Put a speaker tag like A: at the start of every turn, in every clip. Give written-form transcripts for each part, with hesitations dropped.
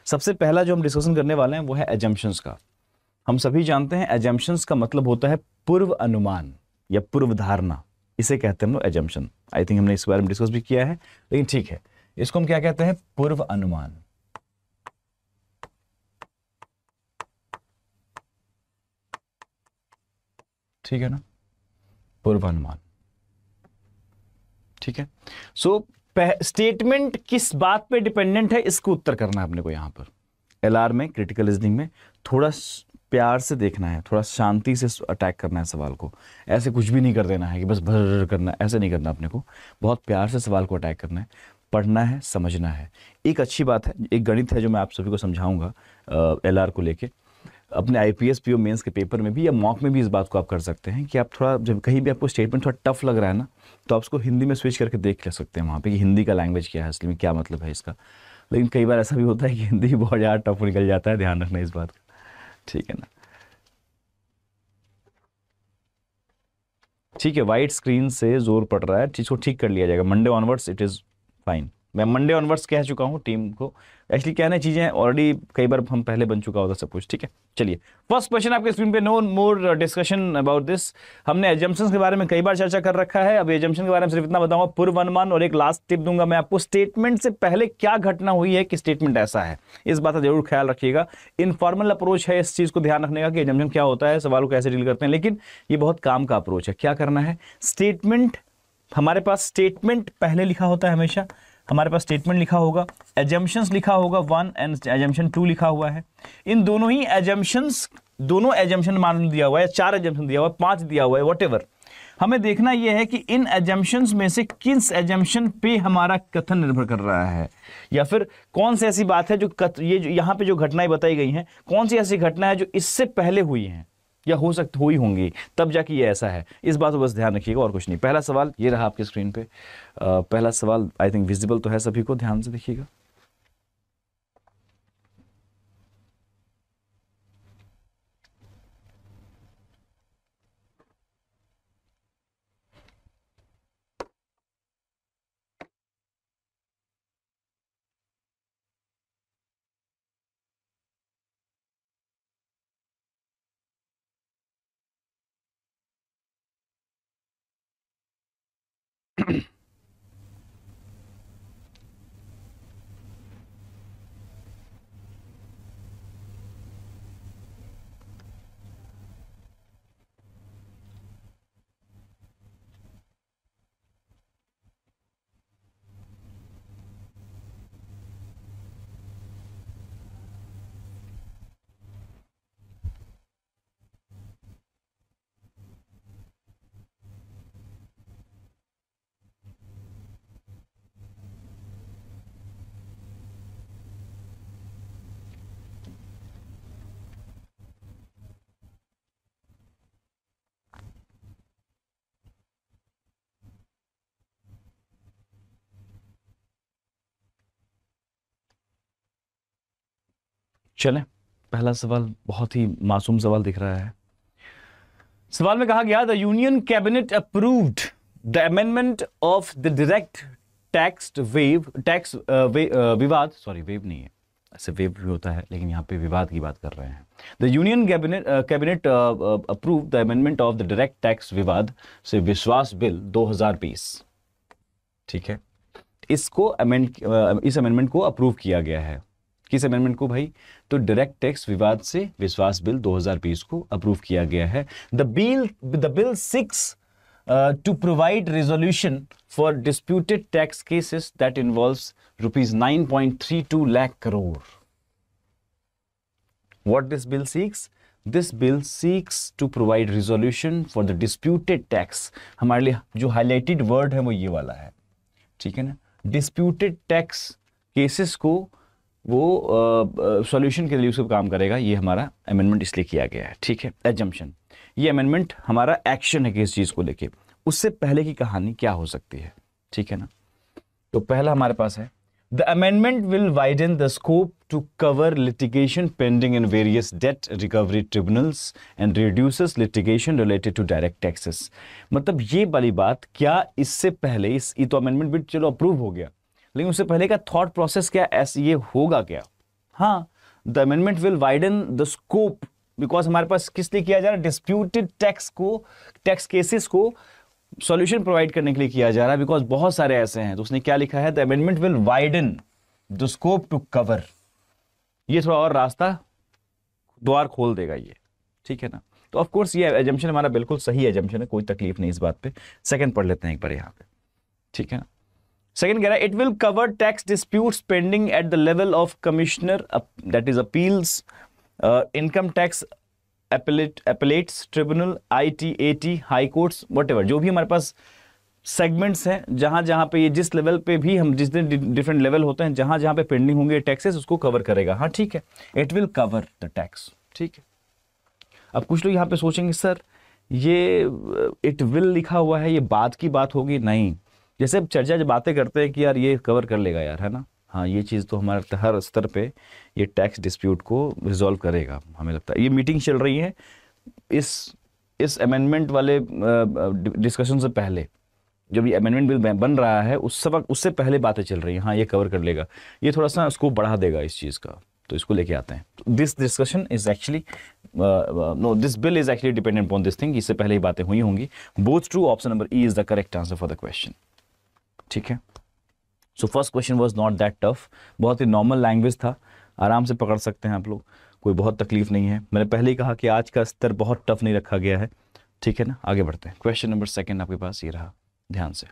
A: सबसे पहला जो हम डिस्कशन करने वाले हैं वो है एजम्पशंस का। हम सभी जानते हैं एजम्पशंस का मतलब होता है पूर्व अनुमान या पूर्व धारणा, इसे कहते हैं हम लोग एजम्पशन। आई थिंक हमने इस बारे में डिस्कस भी किया है, लेकिन ठीक है, इसको हम क्या कहते हैं, पूर्व अनुमान। ठीक है ना, पूर्वानुमान। ठीक है, सो स्टेटमेंट किस बात पे डिपेंडेंट है, इसको उत्तर करना है अपने को। यहां पर एलआर में, क्रिटिकल रीजनिंग में थोड़ा प्यार से देखना है, थोड़ा शांति से अटैक करना है सवाल को। ऐसे कुछ भी नहीं कर देना है कि बस भर करना, ऐसे नहीं करना अपने को। बहुत प्यार से सवाल को अटैक करना है, पढ़ना है, समझना है। एक अच्छी बात है, एक गणित है जो मैं आप सभी को समझाऊंगा एलआर को लेके। अपने आईपीएस पीओ मेंस के पेपर में भी या मॉक में भी इस बात को आप कर सकते हैं कि आप थोड़ा, जब कहीं भी आपको स्टेटमेंट थोड़ा टफ लग रहा है ना, तो आप उसको हिंदी में स्विच करके देख ले सकते हैं वहाँ पे कि हिंदी का लैंग्वेज क्या है, असली में क्या मतलब है इसका। लेकिन कई बार ऐसा भी होता है कि हिंदी बहुत ज़्यादा टफ निकल जाता है, ध्यान रखना इस बात का। ठीक है ना, ठीक है। वाइट स्क्रीन से जोर पड़ रहा है, इसको ठीक कर लिया जाएगा। Monday onwards it is fine. मैं मंडे ऑनवर्ड्स कह चुका हूँ टीम को। एक्चुअली क्या है, चीज़ें ऑलरेडी कई बार हम पहले बन चुका होता सब कुछ। ठीक है, चलिए फर्स्ट क्वेश्चन आपके स्क्रीन पे। No more discussion about this. हमने एजम्पशंस के बारे में कई बार चर्चा कर रखा है। अब एजम्पशन के बारे में सिर्फ इतना बताऊंगा, पूर्व अनुमान, और एक लास्ट टिप दूंगा मैं आपको, स्टेटमेंट से पहले क्या घटना हुई है कि स्टेटमेंट ऐसा है। इस बात का जरूर ख्याल रखिएगा। इनफॉर्मल अप्रोच है इस चीज़ को ध्यान रखने का कि एजम्पशन क्या होता है, सवाल को कैसे डील करते हैं, लेकिन ये बहुत काम का अप्रोच है। क्या करना है, स्टेटमेंट, हमारे पास स्टेटमेंट पहले लिखा होता है हमेशा। हमारे पास स्टेटमेंट लिखा होगा, एजम्पशंस लिखा होगा 1 एंड एजम्पशन 2 लिखा हुआ है। इन दोनों ही एजम्पशंस, दोनों एजम्पशन मान दिया हुआ है, 4 एजम्पशन दिया हुआ है, 5 दिया हुआ है, व्हाटएवर। हमें देखना यह है कि इन एजम्पशंस में से किस एजम्पशन पे हमारा कथन निर्भर कर रहा है, या फिर कौन सी ऐसी बात है जो ये जो यहाँ पे जो घटनाएं बताई गई हैं, कौन सी ऐसी घटना है जो इससे पहले हुई हैं या हो सकती हुई होंगी, तब जाके ये ऐसा है। इस बात को बस ध्यान रखिएगा और कुछ नहीं। पहला सवाल ये रहा आपके स्क्रीन पे। पहला सवाल आई थिंक विजिबल तो है सभी को, ध्यान से देखिएगा। चलें, पहला सवाल बहुत ही मासूम सवाल दिख रहा है। सवाल में कहा गया, the union cabinet approved the amendment of the direct tax विवाद, सॉरी वेव नहीं है, ऐसे वेव भी होता है लेकिन यहाँ पे विवाद की बात कर रहे हैं। The union cabinet approve the amendment of the direct tax विवाद से विश्वास बिल 2020। ठीक है, इसको इस अमेंडमेंट को अप्रूव किया गया है। किस अमेंडमेंट को भाई, तो डायरेक्ट टैक्स विवाद से विश्वास बिल 2020 को अप्रूव किया गया है। The bill 6 to provide resolution for disputed tax cases that involves rupees 9.32 lakh crore. What this bill seeks? This bill seeks to provide resolution for the disputed tax. हमारे लिए जो highlighted word है वो ये वाला है, ठीक है ना। disputed tax cases को वो सॉल्यूशन के लिए उसको काम करेगा। ये हमारा अमेंडमेंट इसलिए किया गया है, ठीक है। एजम्पशन, ये अमेंडमेंट हमारा एक्शन है कि इस चीज को लेके, उससे पहले की कहानी क्या हो सकती है, ठीक है ना। तो पहला हमारे पास है, the amendment will widen the scope to cover litigation pending in various debt recovery tribunals and reduces litigation related to direct taxes. मतलब ये वाली बात, क्या इससे पहले ये तो अमेंडमेंट भी चलो अप्रूव हो गया, लेकिन उससे पहले का थॉट प्रोसेस क्या, ऐसे ये होगा क्या, हाँ, the amendment will widen the scope, because हमारे पास किस लिए किया जा रहा है, डिस्प्यूटेड टैक्स केसेस को सॉल्यूशन प्रोवाइड करने के लिए किया जा रहा है, बिकॉज बहुत सारे ऐसे हैं। तो उसने क्या लिखा है, the amendment will widen the scope to cover, ये थोड़ा और रास्ता द्वार खोल देगा ये, ठीक है ना। तो ऑफ कोर्स ये एजम्पशन हमारा बिल्कुल सही एजम्पशन है, कोई तकलीफ नहीं इस बात पे। सेकंड पढ़ लेते हैं एक बार यहाँ पे, ठीक है ना। सेकंड कह रहा है, it will cover tax disputes pending at the level of commissioner, that is appeals, income tax appellates tribunal, ITAT, high courts, what जो भी हमारे पास सेगमेंट्स हैं, जहां जहां पे ये जिस लेवल पे भी हम जिस दिन डिफरेंट लेवल होते हैं, जहां जहां पे पेंडिंग होंगे टैक्सेस, उसको कवर करेगा। हाँ ठीक है, it will cover the tax, ठीक है। अब कुछ लोग यहाँ पे सोचेंगे सर ये इट विल लिखा हुआ है, ये बाद की बात होगी, नहीं। जैसे चर्चा जब बातें करते हैं कि यार ये कवर कर लेगा यार, है ना, हाँ ये चीज़ तो हमारे हर स्तर पे ये टैक्स डिस्प्यूट को रिजॉल्व करेगा, हमें लगता है। ये मीटिंग चल रही है इस अमेंडमेंट वाले डिस्कशन से पहले, जब ये अमेंडमेंट बिल बन रहा है उस वक्त, उससे पहले बातें चल रही हैं, हाँ ये कवर कर लेगा, ये थोड़ा सा स्कोप बढ़ा देगा इस चीज़ का, तो इसको लेके आते हैं। This discussion is actually no, this bill is actually dependent upon this thing, इससे पहले ही बातें हुई होंगी। Both true, option number E is the correct answer for the question, ठीक है। So first question was not that tough, बहुत ही नॉर्मल लैंग्वेज था, आराम से पकड़ सकते हैं आप लोग, कोई बहुत तकलीफ नहीं है। मैंने पहले ही कहा कि आज का स्तर बहुत टफ नहीं रखा गया है, ठीक है ना। आगे बढ़ते हैं, क्वेश्चन नंबर सेकंड आपके पास ये रहा, ध्यान से।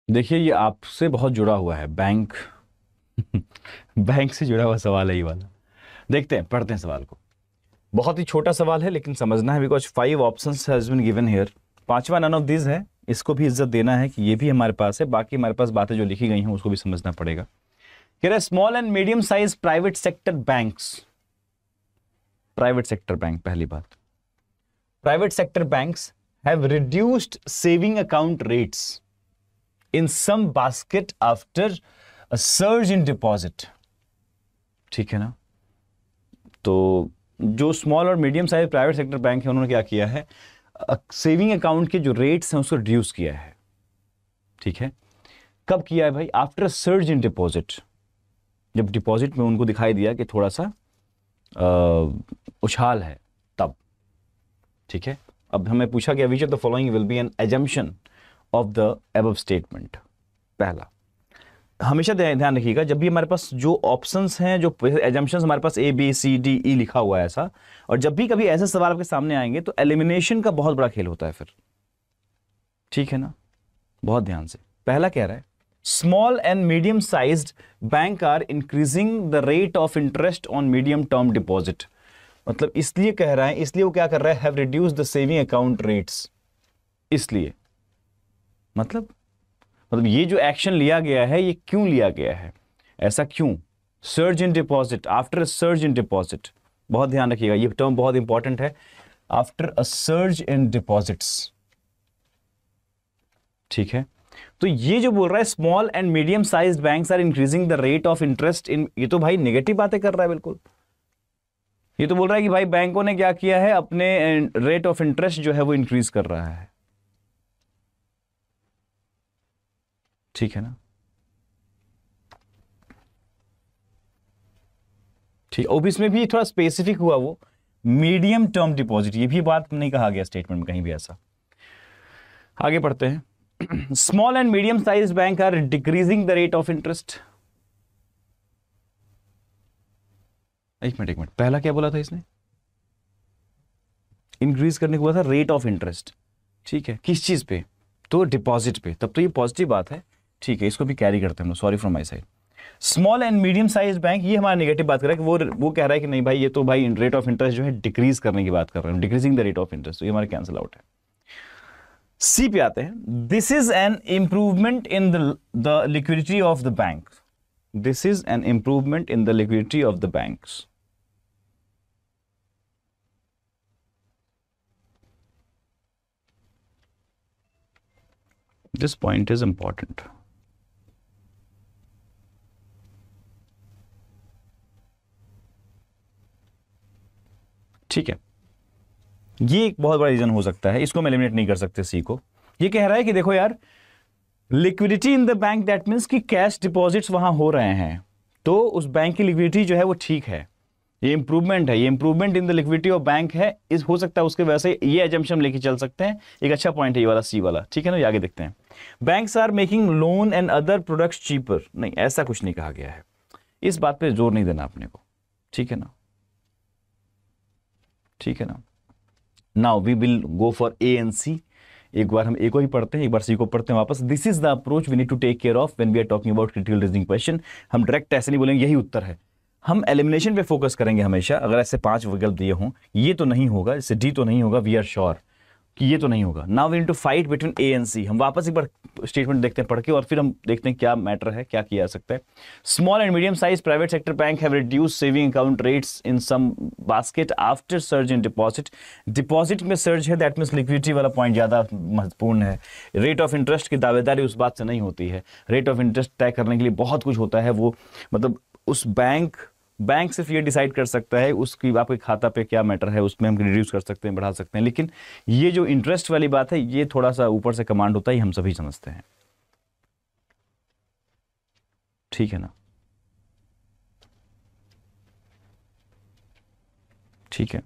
A: देखिए ये आपसे बहुत जुड़ा हुआ है, बैंक बैंक से जुड़ा हुआ सवाल है ये वाला। देखते हैं, पढ़ते हैं सवाल को। बहुत ही छोटा सवाल है लेकिन समझना है, because 5 options has been given here, पांचवा नन ऑफ दिस है, इसको भी इज्जत देना है कि ये भी हमारे पास है, बाकी हमारे पास बातें जो लिखी गई हैं उसको भी समझना पड़ेगा। कह रहा है small and medium size private sector banks, private sector bank, पहली बात, private sector banks have reduced saving account rates in some basket after a surge in deposit, ठीक है ना। तो जो स्मॉल और medium size private sector bank है उन्होंने क्या किया है, सेविंग अकाउंट के जो रेट्स हैं उसको रिड्यूस किया है, ठीक है। कब किया है भाई, आफ्टर सर्ज इन डिपॉजिट, जब डिपॉजिट में उनको दिखाई दिया कि थोड़ा सा उछाल है तब, ठीक है। अब हमें पूछा गया which of the following will be an assumption of the above statement. पहला, हमेशा ध्यान रखिएगा जब भी हमारे पास जो ऑप्शंस हैं, जो एजम्पशंस हमारे पास ABCDE लिखा हुआ है ऐसा, और जब भी कभी ऐसे सवाल आपके सामने आएंगे तो एलिमिनेशन का बहुत बड़ा खेल होता है फिर, ठीक है ना, बहुत ध्यान से। पहला कह रहा है small and medium sized bank are increasing the rate of interest on medium term deposit, मतलब इसलिए कह रहा है, इसलिए वो क्या कर रहा है, have reduced the saving account rates, इसलिए मतलब ये जो एक्शन लिया गया है ये क्यों लिया गया है, ऐसा क्यों, surge in deposit, after surge in deposit, बहुत ध्यान रखिएगा, ये टर्म बहुत इंपॉर्टेंट है, after a surge in deposits, ठीक है। तो ये जो बोल रहा है small and medium sized banks are increasing the rate of interest in, ये तो भाई नेगेटिव बातें कर रहा है बिल्कुल। ये तो बोल रहा है कि भाई बैंकों ने क्या किया है, अपने रेट ऑफ इंटरेस्ट जो है वो इंक्रीज कर रहा है, ठीक है ना, ठीक। और इसमें भी थोड़ा स्पेसिफिक हुआ वो मीडियम टर्म डिपॉजिट, ये भी बात नहीं कहा गया स्टेटमेंट में कहीं भी ऐसा। आगे पढ़ते हैं, small and medium size bank are decreasing the rate of interest. एक मिनट, पहला क्या बोला था इसने, इंक्रीज करने को बोला था रेट ऑफ इंटरेस्ट, ठीक है, किस चीज पे, तो डिपॉजिट पे, तब तो ये पॉजिटिव बात है, ठीक है, इसको भी कैरी करते हैं हम लोग, sorry from my side. Small and medium size bank, ये हमारा नेगेटिव बात कर रहा है कि वो कह रहा है कि नहीं भाई, ये तो भाई रेट ऑफ इंटरेस्ट जो है डिक्रीज करने की बात कर रहे हैं, decreasing the rate of interest, तो ये हमारा कैंसिल आउट है। सी पे आते हैं, this is an improvement in the liquidity of the bank, this is an improvement in the liquidity of the banks. This point is important. ठीक है, ये एक बहुत बड़ा रीजन हो सकता है, इसको हम एलिमिनेट नहीं कर सकते सी को। ये कह रहा है कि देखो यार, liquidity in the bank, that means कि कैश डिपॉजिट्स वहां हो रहे हैं, तो उस बैंक की लिक्विडिटी जो है वो ठीक है, ये इंप्रूवमेंट है, ये improvement in the liquidity of bank है, इस हो सकता है उसके वजह से ये एजम्पशन लेके चल सकते हैं, एक अच्छा पॉइंट है ये वाला सी वाला, ठीक है ना। आगे देखते हैं, banks are making loan and other products cheaper, नहीं ऐसा कुछ नहीं कहा गया है, इस बात पे जोर नहीं देना अपने को, ठीक है ना, ठीक है ना। Now we will go for A and C, एक बार हम ए को ही पढ़ते हैं, एक बार सी को पढ़ते हैं वापस। This is the approach we need to take care of when we are talking about critical reasoning question. हम डायरेक्ट ऐसे नहीं बोलेंगे यही उत्तर है, हम एलिमिनेशन पे फोकस करेंगे हमेशा। अगर ऐसे 5 विकल्प दिए हों, ये तो नहीं होगा, इससे डी तो नहीं होगा, वी आर श्योर कि ये तो नहीं होगा। Now we need to fight between A and C. हम वापस एक बार स्टेटमेंट देखते हैं पढ़ के, और फिर हम देखते हैं क्या मैटर है, क्या किया जा सकता है। Small and medium size private sector bank have reduce saving account rates in some basket after surge in deposit. Deposit में सर्ज है, दैट मीन्स लिक्विडिटी वाला पॉइंट ज्यादा महत्वपूर्ण है। रेट ऑफ इंटरेस्ट की दावेदारी उस बात से नहीं होती है, रेट ऑफ इंटरेस्ट तय करने के लिए बहुत कुछ होता है, वो मतलब उस बैंक सिर्फ ये डिसाइड कर सकता है उसकी आपके खाता पे क्या मैटर है, उसमें हम रिड्यूस कर सकते हैं, बढ़ा सकते हैं, लेकिन ये जो इंटरेस्ट वाली बात है ये थोड़ा सा ऊपर से कमांड होता है, हम सभी समझते हैं, ठीक है ना, ठीक है,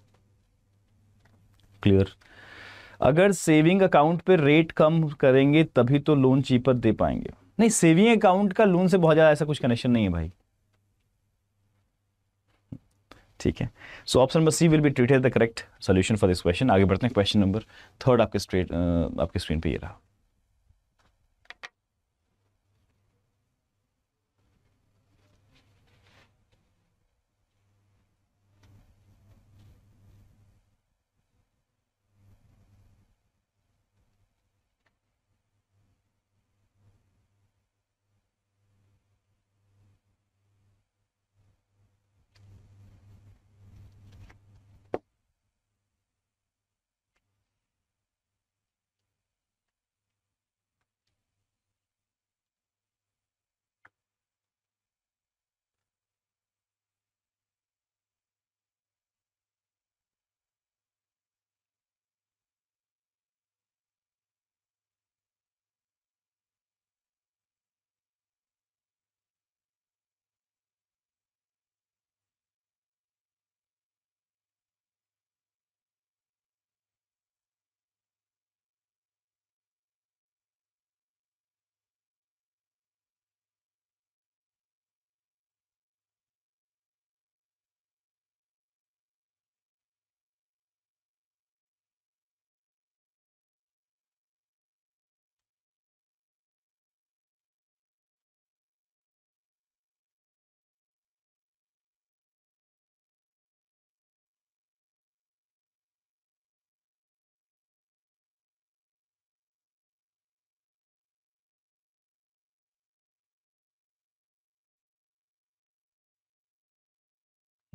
A: क्लियर। अगर सेविंग अकाउंट पे रेट कम करेंगे तभी तो लोन चीपर दे पाएंगे, नहीं सेविंग अकाउंट का लोन से बहुत ज्यादा ऐसा कुछ कनेक्शन नहीं है भाई, ठीक है। So option number C will be treated the correct solution for this question. आगे बढ़ते हैं, क्वेश्चन नंबर 3 आपके स्क्रीन पे ये रहा।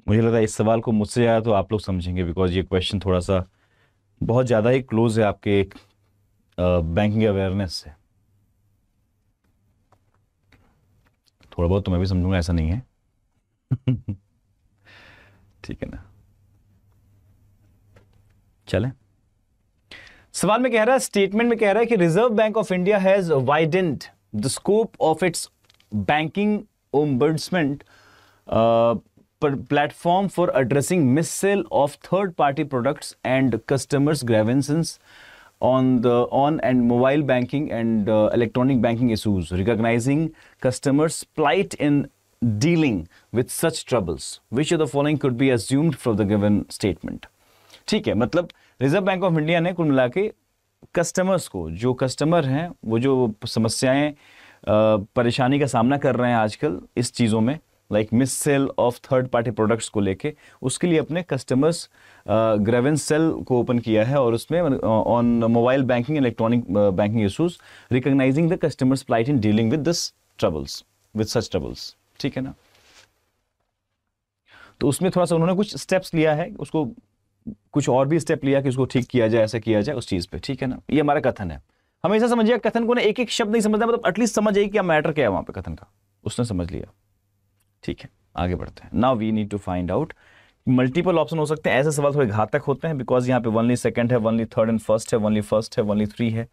A: मुझे लगता है इस सवाल को मुझसे ज़्यादा तो आप लोग समझेंगे, बिकॉज ये क्वेश्चन थोड़ा सा बहुत ज़्यादा ही क्लोज है आपके बैंकिंग अवेयरनेस से। थोड़ा बहुत तो मैं भी समझूंगा, ऐसा नहीं है। ठीक है ना, चलें। सवाल में कह रहा है, स्टेटमेंट में कह रहा है कि reserve bank of India has widened the scope of its banking ombudsman platform for addressing mis-sale of third-party products and customers' grievances on and mobile banking and electronic banking issues, recognizing customers' plight in dealing with such troubles. Which of the following could be assumed from the given statement? ठीक है, मतलब reserve bank of India ने कुल मिला के customers को, जो customer हैं वो जो समस्याएं परेशानी का सामना कर रहे हैं आजकल इस चीज़ों में, like mis sell of third party products को लेके, उसके लिए अपने कस्टमर्स ग्रेवेंस सेल को ओपन किया है और उसमें on mobile banking electronic banking issues, recognising the customers plight in dealing with this troubles, with such troubles. ठीक है ना, तो उसमें थोड़ा सा उन्होंने कुछ स्टेप्स लिया है, उसको कुछ और भी स्टेप लिया कि उसको ठीक किया जाए, ऐसा किया जाए उस चीज़ पे। ठीक है ना, ये हमारा कथन है। हमेशा समझिए कथन को ना, एक एक शब्द नहीं समझना, मतलब एटलीस्ट समझ जाइए क्या मैटर क्या है वहां पे कथन का, उसने समझ लिया। ठीक है, आगे बढ़ते हैं। Now we need to find out, multiple option हो सकते हैं, ऐसे सवाल थोड़े घातक होते हैं बिकॉज यहाँ पे ओनली सेकंड है, ओनली थर्ड एंड फर्स्ट है, ओनली फर्स्ट है, ओनली 3 है।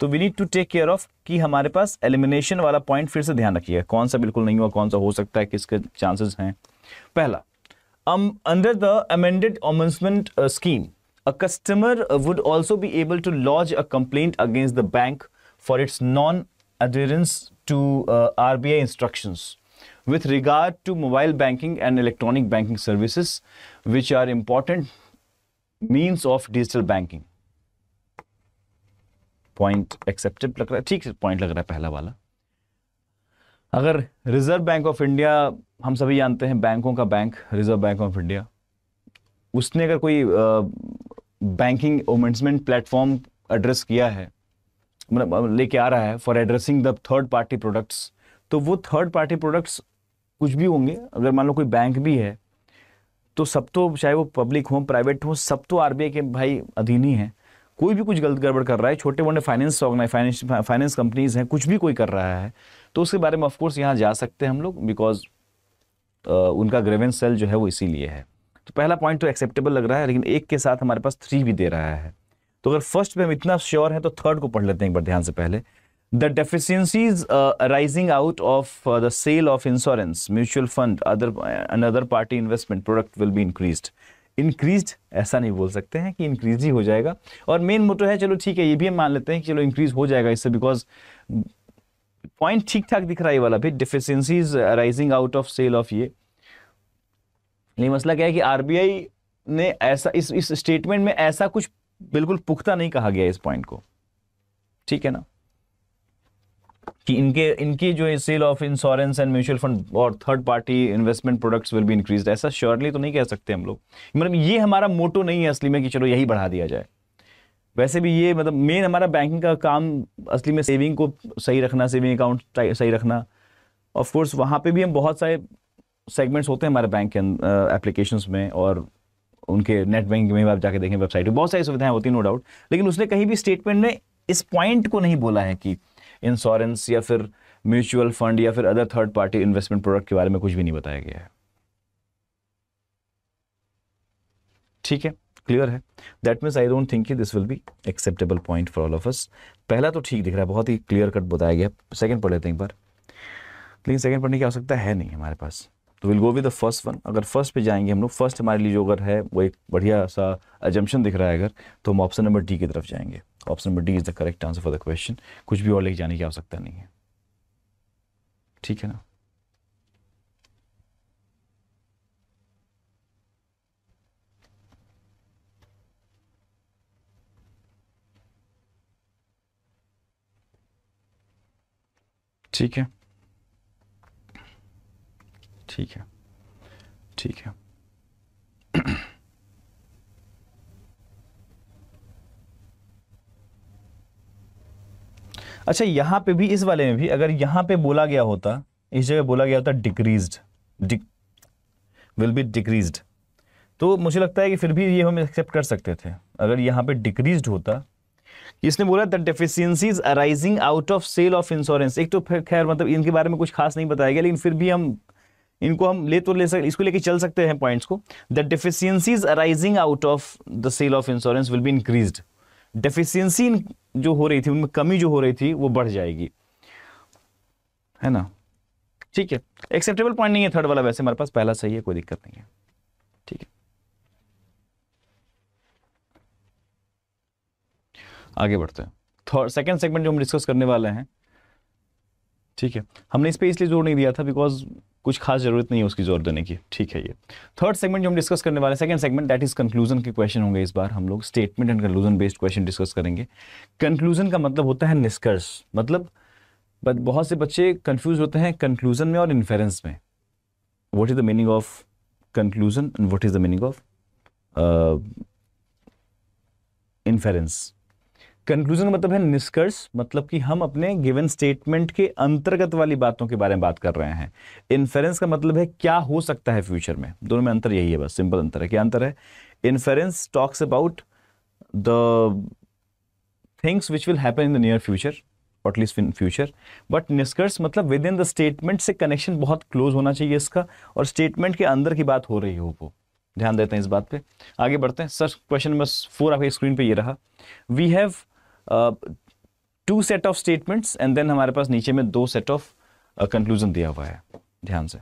A: तो we need to take care of कि हमारे पास एलिमिनेशन वाला पॉइंट फिर से ध्यान रखिएगा, कौन सा बिल्कुल नहीं हुआ, कौन सा हो सकता है, किसके चांसेस हैं। पहला, under the amended ombudsman scheme, a customer would also be able to lodge a complaint against the bank for its non-adherence to RBI instructions with regard to mobile banking and electronic banking services, which are important means of digital banking. Point accepted लग रहा है, ठीक है, point लग रहा है पहला वाला। अगर रिजर्व बैंक ऑफ इंडिया, हम सभी जानते हैं बैंकों का bank reserve bank of India, उसने अगर कोई बैंकिंग ओमेंट्समेंट प्लेटफॉर्म एड्रेस किया है, मतलब लेके आ रहा है for addressing the third party products, तो वो थर्ड पार्टी प्रोडक्ट्स कुछ भी होंगे। अगर मान लो कोई बैंक भी है तो सब तो, चाहे वो पब्लिक हो प्राइवेट हो, सब तो आरबीआई के भाई अधीन ही है। कोई भी कुछ गलत गड़बड़ कर रहा है, छोटे मोटे फाइनेंस कंपनीज हैं, कुछ भी कोई कर रहा है, तो उसके बारे में ऑफकोर्स यहाँ जा सकते हैं हम लोग, बिकॉज उनका ग्रेवेंस सेल जो है वो इसीलिए है। तो पहला पॉइंट तो एक्सेप्टेबल लग रहा है, लेकिन एक के साथ हमारे पास 3 भी दे रहा है। तो अगर फर्स्ट पे हम इतना श्योर है तो थर्ड को पढ़ लेते हैं एक बार ध्यान से पहले। The deficiencies arising out of the sale of insurance, mutual fund, other party investment product will be increased. Increased ऐसा नहीं बोल सकते हैं कि इंक्रीज ही हो जाएगा, और मेन मोटो है, चलो ठीक है ये भी हम मान लेते हैं कि चलो इंक्रीज हो जाएगा इससे, बिकॉज पॉइंट ठीक ठाक दिख रहा है ये वाला भी, deficiencies arising out of sale of ये। लेकिन मसला क्या है कि आरबीआई ने ऐसा इस स्टेटमेंट में ऐसा कुछ बिल्कुल पुख्ता नहीं कहा गया इस पॉइंट को। ठीक है ना, कि इनके जो sale of insurance and mutual fund और third party investment products will be increased, ऐसा श्योरली तो नहीं कह सकते हम लोग। मतलब ये हमारा मोटो नहीं है असली में कि चलो यही बढ़ा दिया जाए। वैसे भी ये मतलब मेन हमारा बैंकिंग का काम असली में सेविंग को सही रखना, सेविंग अकाउंट सही रखना। ऑफ कोर्स वहाँ पे भी हम बहुत सारे सेगमेंट्स होते हैं हमारे बैंक के एप्लीकेशंस में, और उनके नेट बैंकिंग में आप जाके देखें वेबसाइट में बहुत सारी सुविधाएं होती हैं, नो डाउट। लेकिन उसने कहीं भी स्टेटमेंट में इस पॉइंट को नहीं बोला है कि इंश्योरेंस या फिर म्यूचुअल फंड या फिर other third party investment product के बारे में कुछ भी नहीं बताया गया है। ठीक है, क्लियर है। That means I don't think this will be acceptable point for all of us. पहला तो ठीक दिख रहा है, बहुत ही क्लियर कट बताया गया। सेकंड पढ़ लेते हैं एक बार, लेकिन सेकंड पढ़ने की आवश्यकता है नहीं हमारे पास, तो will go with the first one. अगर फर्स्ट पे जाएंगे हम लोग, फर्स्ट हमारे लिए जो अगर है वो एक बढ़िया सा अजम्पशन दिख रहा है अगर, तो हम ऑप्शन नंबर डी की तरफ जाएंगे। Option number D is the correct answer for the question. कुछ भी और लेके जाने की आवश्यकता नहीं है। ठीक है ना, ठीक है, ठीक है, ठीक है। अच्छा, यहां पे भी, इस वाले में भी अगर यहां पे बोला गया होता, इस जगह बोला गया होता डिक्रीज्ड, विल बी डिक्रीज्ड। तो मुझे लगता है कि फिर भी ये हम एक्सेप्ट कर सकते थे अगर यहाँ पे डिक्रीज्ड होता। इसने बोला the deficiencies arising out of sale of insurance. एक तो खैर मतलब इनके बारे में कुछ खास नहीं बताया गया, लेकिन फिर भी हम इनको हम ले सकते, इसको लेके चल सकते हैं पॉइंट्स को। The deficiencies arising out of the sale of insurance will be increased. Deficiency जो हो रही थी, उनमें कमी जो हो रही थी वो बढ़ जाएगी, है ना। ठीक है, एक्सेप्टेबल पॉइंट नहीं है थर्ड वाला, वैसे हमारे पास पहला सही है, कोई दिक्कत नहीं है। ठीक है, आगे बढ़ते हैं। सेकंड सेगमेंट जो हम डिस्कस करने वाले हैं, ठीक है, हमने इस पे इसलिए जोर नहीं दिया था बिकॉज कुछ खास जरूरत नहीं है उसकी जोर देने की। ठीक है, ये थर्ड सेगमेंट जो हम डिस्कस करने वाले हैं, second segment, that is conclusion के क्वेश्चन होंगे। इस बार हम लोग statement and conclusion based question discuss करेंगे। कंक्लूजन का मतलब होता है निष्कर्ष, मतलब बहुत से बच्चे कंफ्यूज होते हैं कंक्लूजन में और इन्फेरेंस में। What is the meaning of conclusion and what is the meaning of inference. Conclusion का मतलब है निष्कर्ष, मतलब कि हम अपने गिवन स्टेटमेंट के अंतर्गत वाली बातों के बारे में बात कर रहे हैं। इन्फेरेंस का मतलब है क्या हो सकता है फ्यूचर में। दोनों में अंतर यही है, बस सिंपल अंतर है। क्या अंतर है? Inference talks about the things which will happen in the near future, at least in future. But निष्कर्ष मतलब विद इन द स्टेटमेंट से कनेक्शन बहुत क्लोज होना चाहिए इसका, और स्टेटमेंट के अंदर की बात हो रही हो वो। ध्यान देते हैं इस बात पे। आगे बढ़ते हैं सर। क्वेश्चन नंबर 4 आपके स्क्रीन पे ये रहा। We have 2 set of statements and then हमारे पास नीचे में 2 सेट ऑफ कंक्लूजन दिया हुआ है। ध्यान से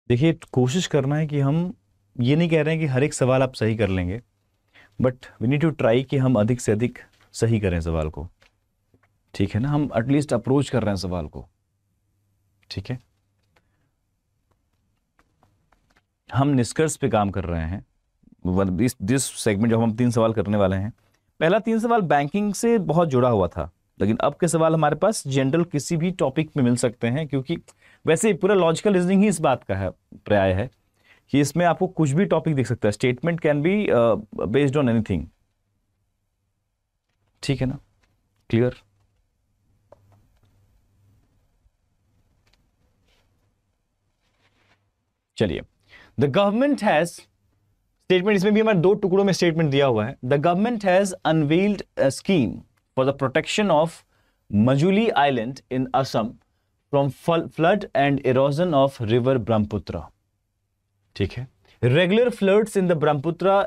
A: देखिए, कोशिश करना है कि हम ये नहीं कह रहे हैं कि हर एक सवाल आप सही कर लेंगे, but we need to try कि हम अधिक से अधिक सही करें सवाल को। ठीक है ना, हम एटलीस्ट अप्रोच कर रहे हैं सवाल को। ठीक है, हम निष्कर्ष पे काम कर रहे हैं। दिस सेगमेंट जो हम 3 सवाल करने वाले हैं, पहला 3 सवाल बैंकिंग से बहुत जुड़ा हुआ था, लेकिन अब के सवाल हमारे पास जनरल किसी भी टॉपिक में मिल सकते हैं, क्योंकि वैसे पूरा लॉजिकल रीजनिंग ही इस बात का है, पर्याय है कि इसमें आपको कुछ भी टॉपिक दिख सकता है। Statement can be based on anything. ठीक है ना, क्लियर? चलिए, द गवर्नमेंट हैज, स्टेटमेंट इसमें भी हमारे 2 टुकड़ों में स्टेटमेंट दिया हुआ है। The government has unveiled a scheme for the protection of Majuli island in Assam from flood and erosion of river Brahmaputra. ठीक है, regular floods in the Brahmaputra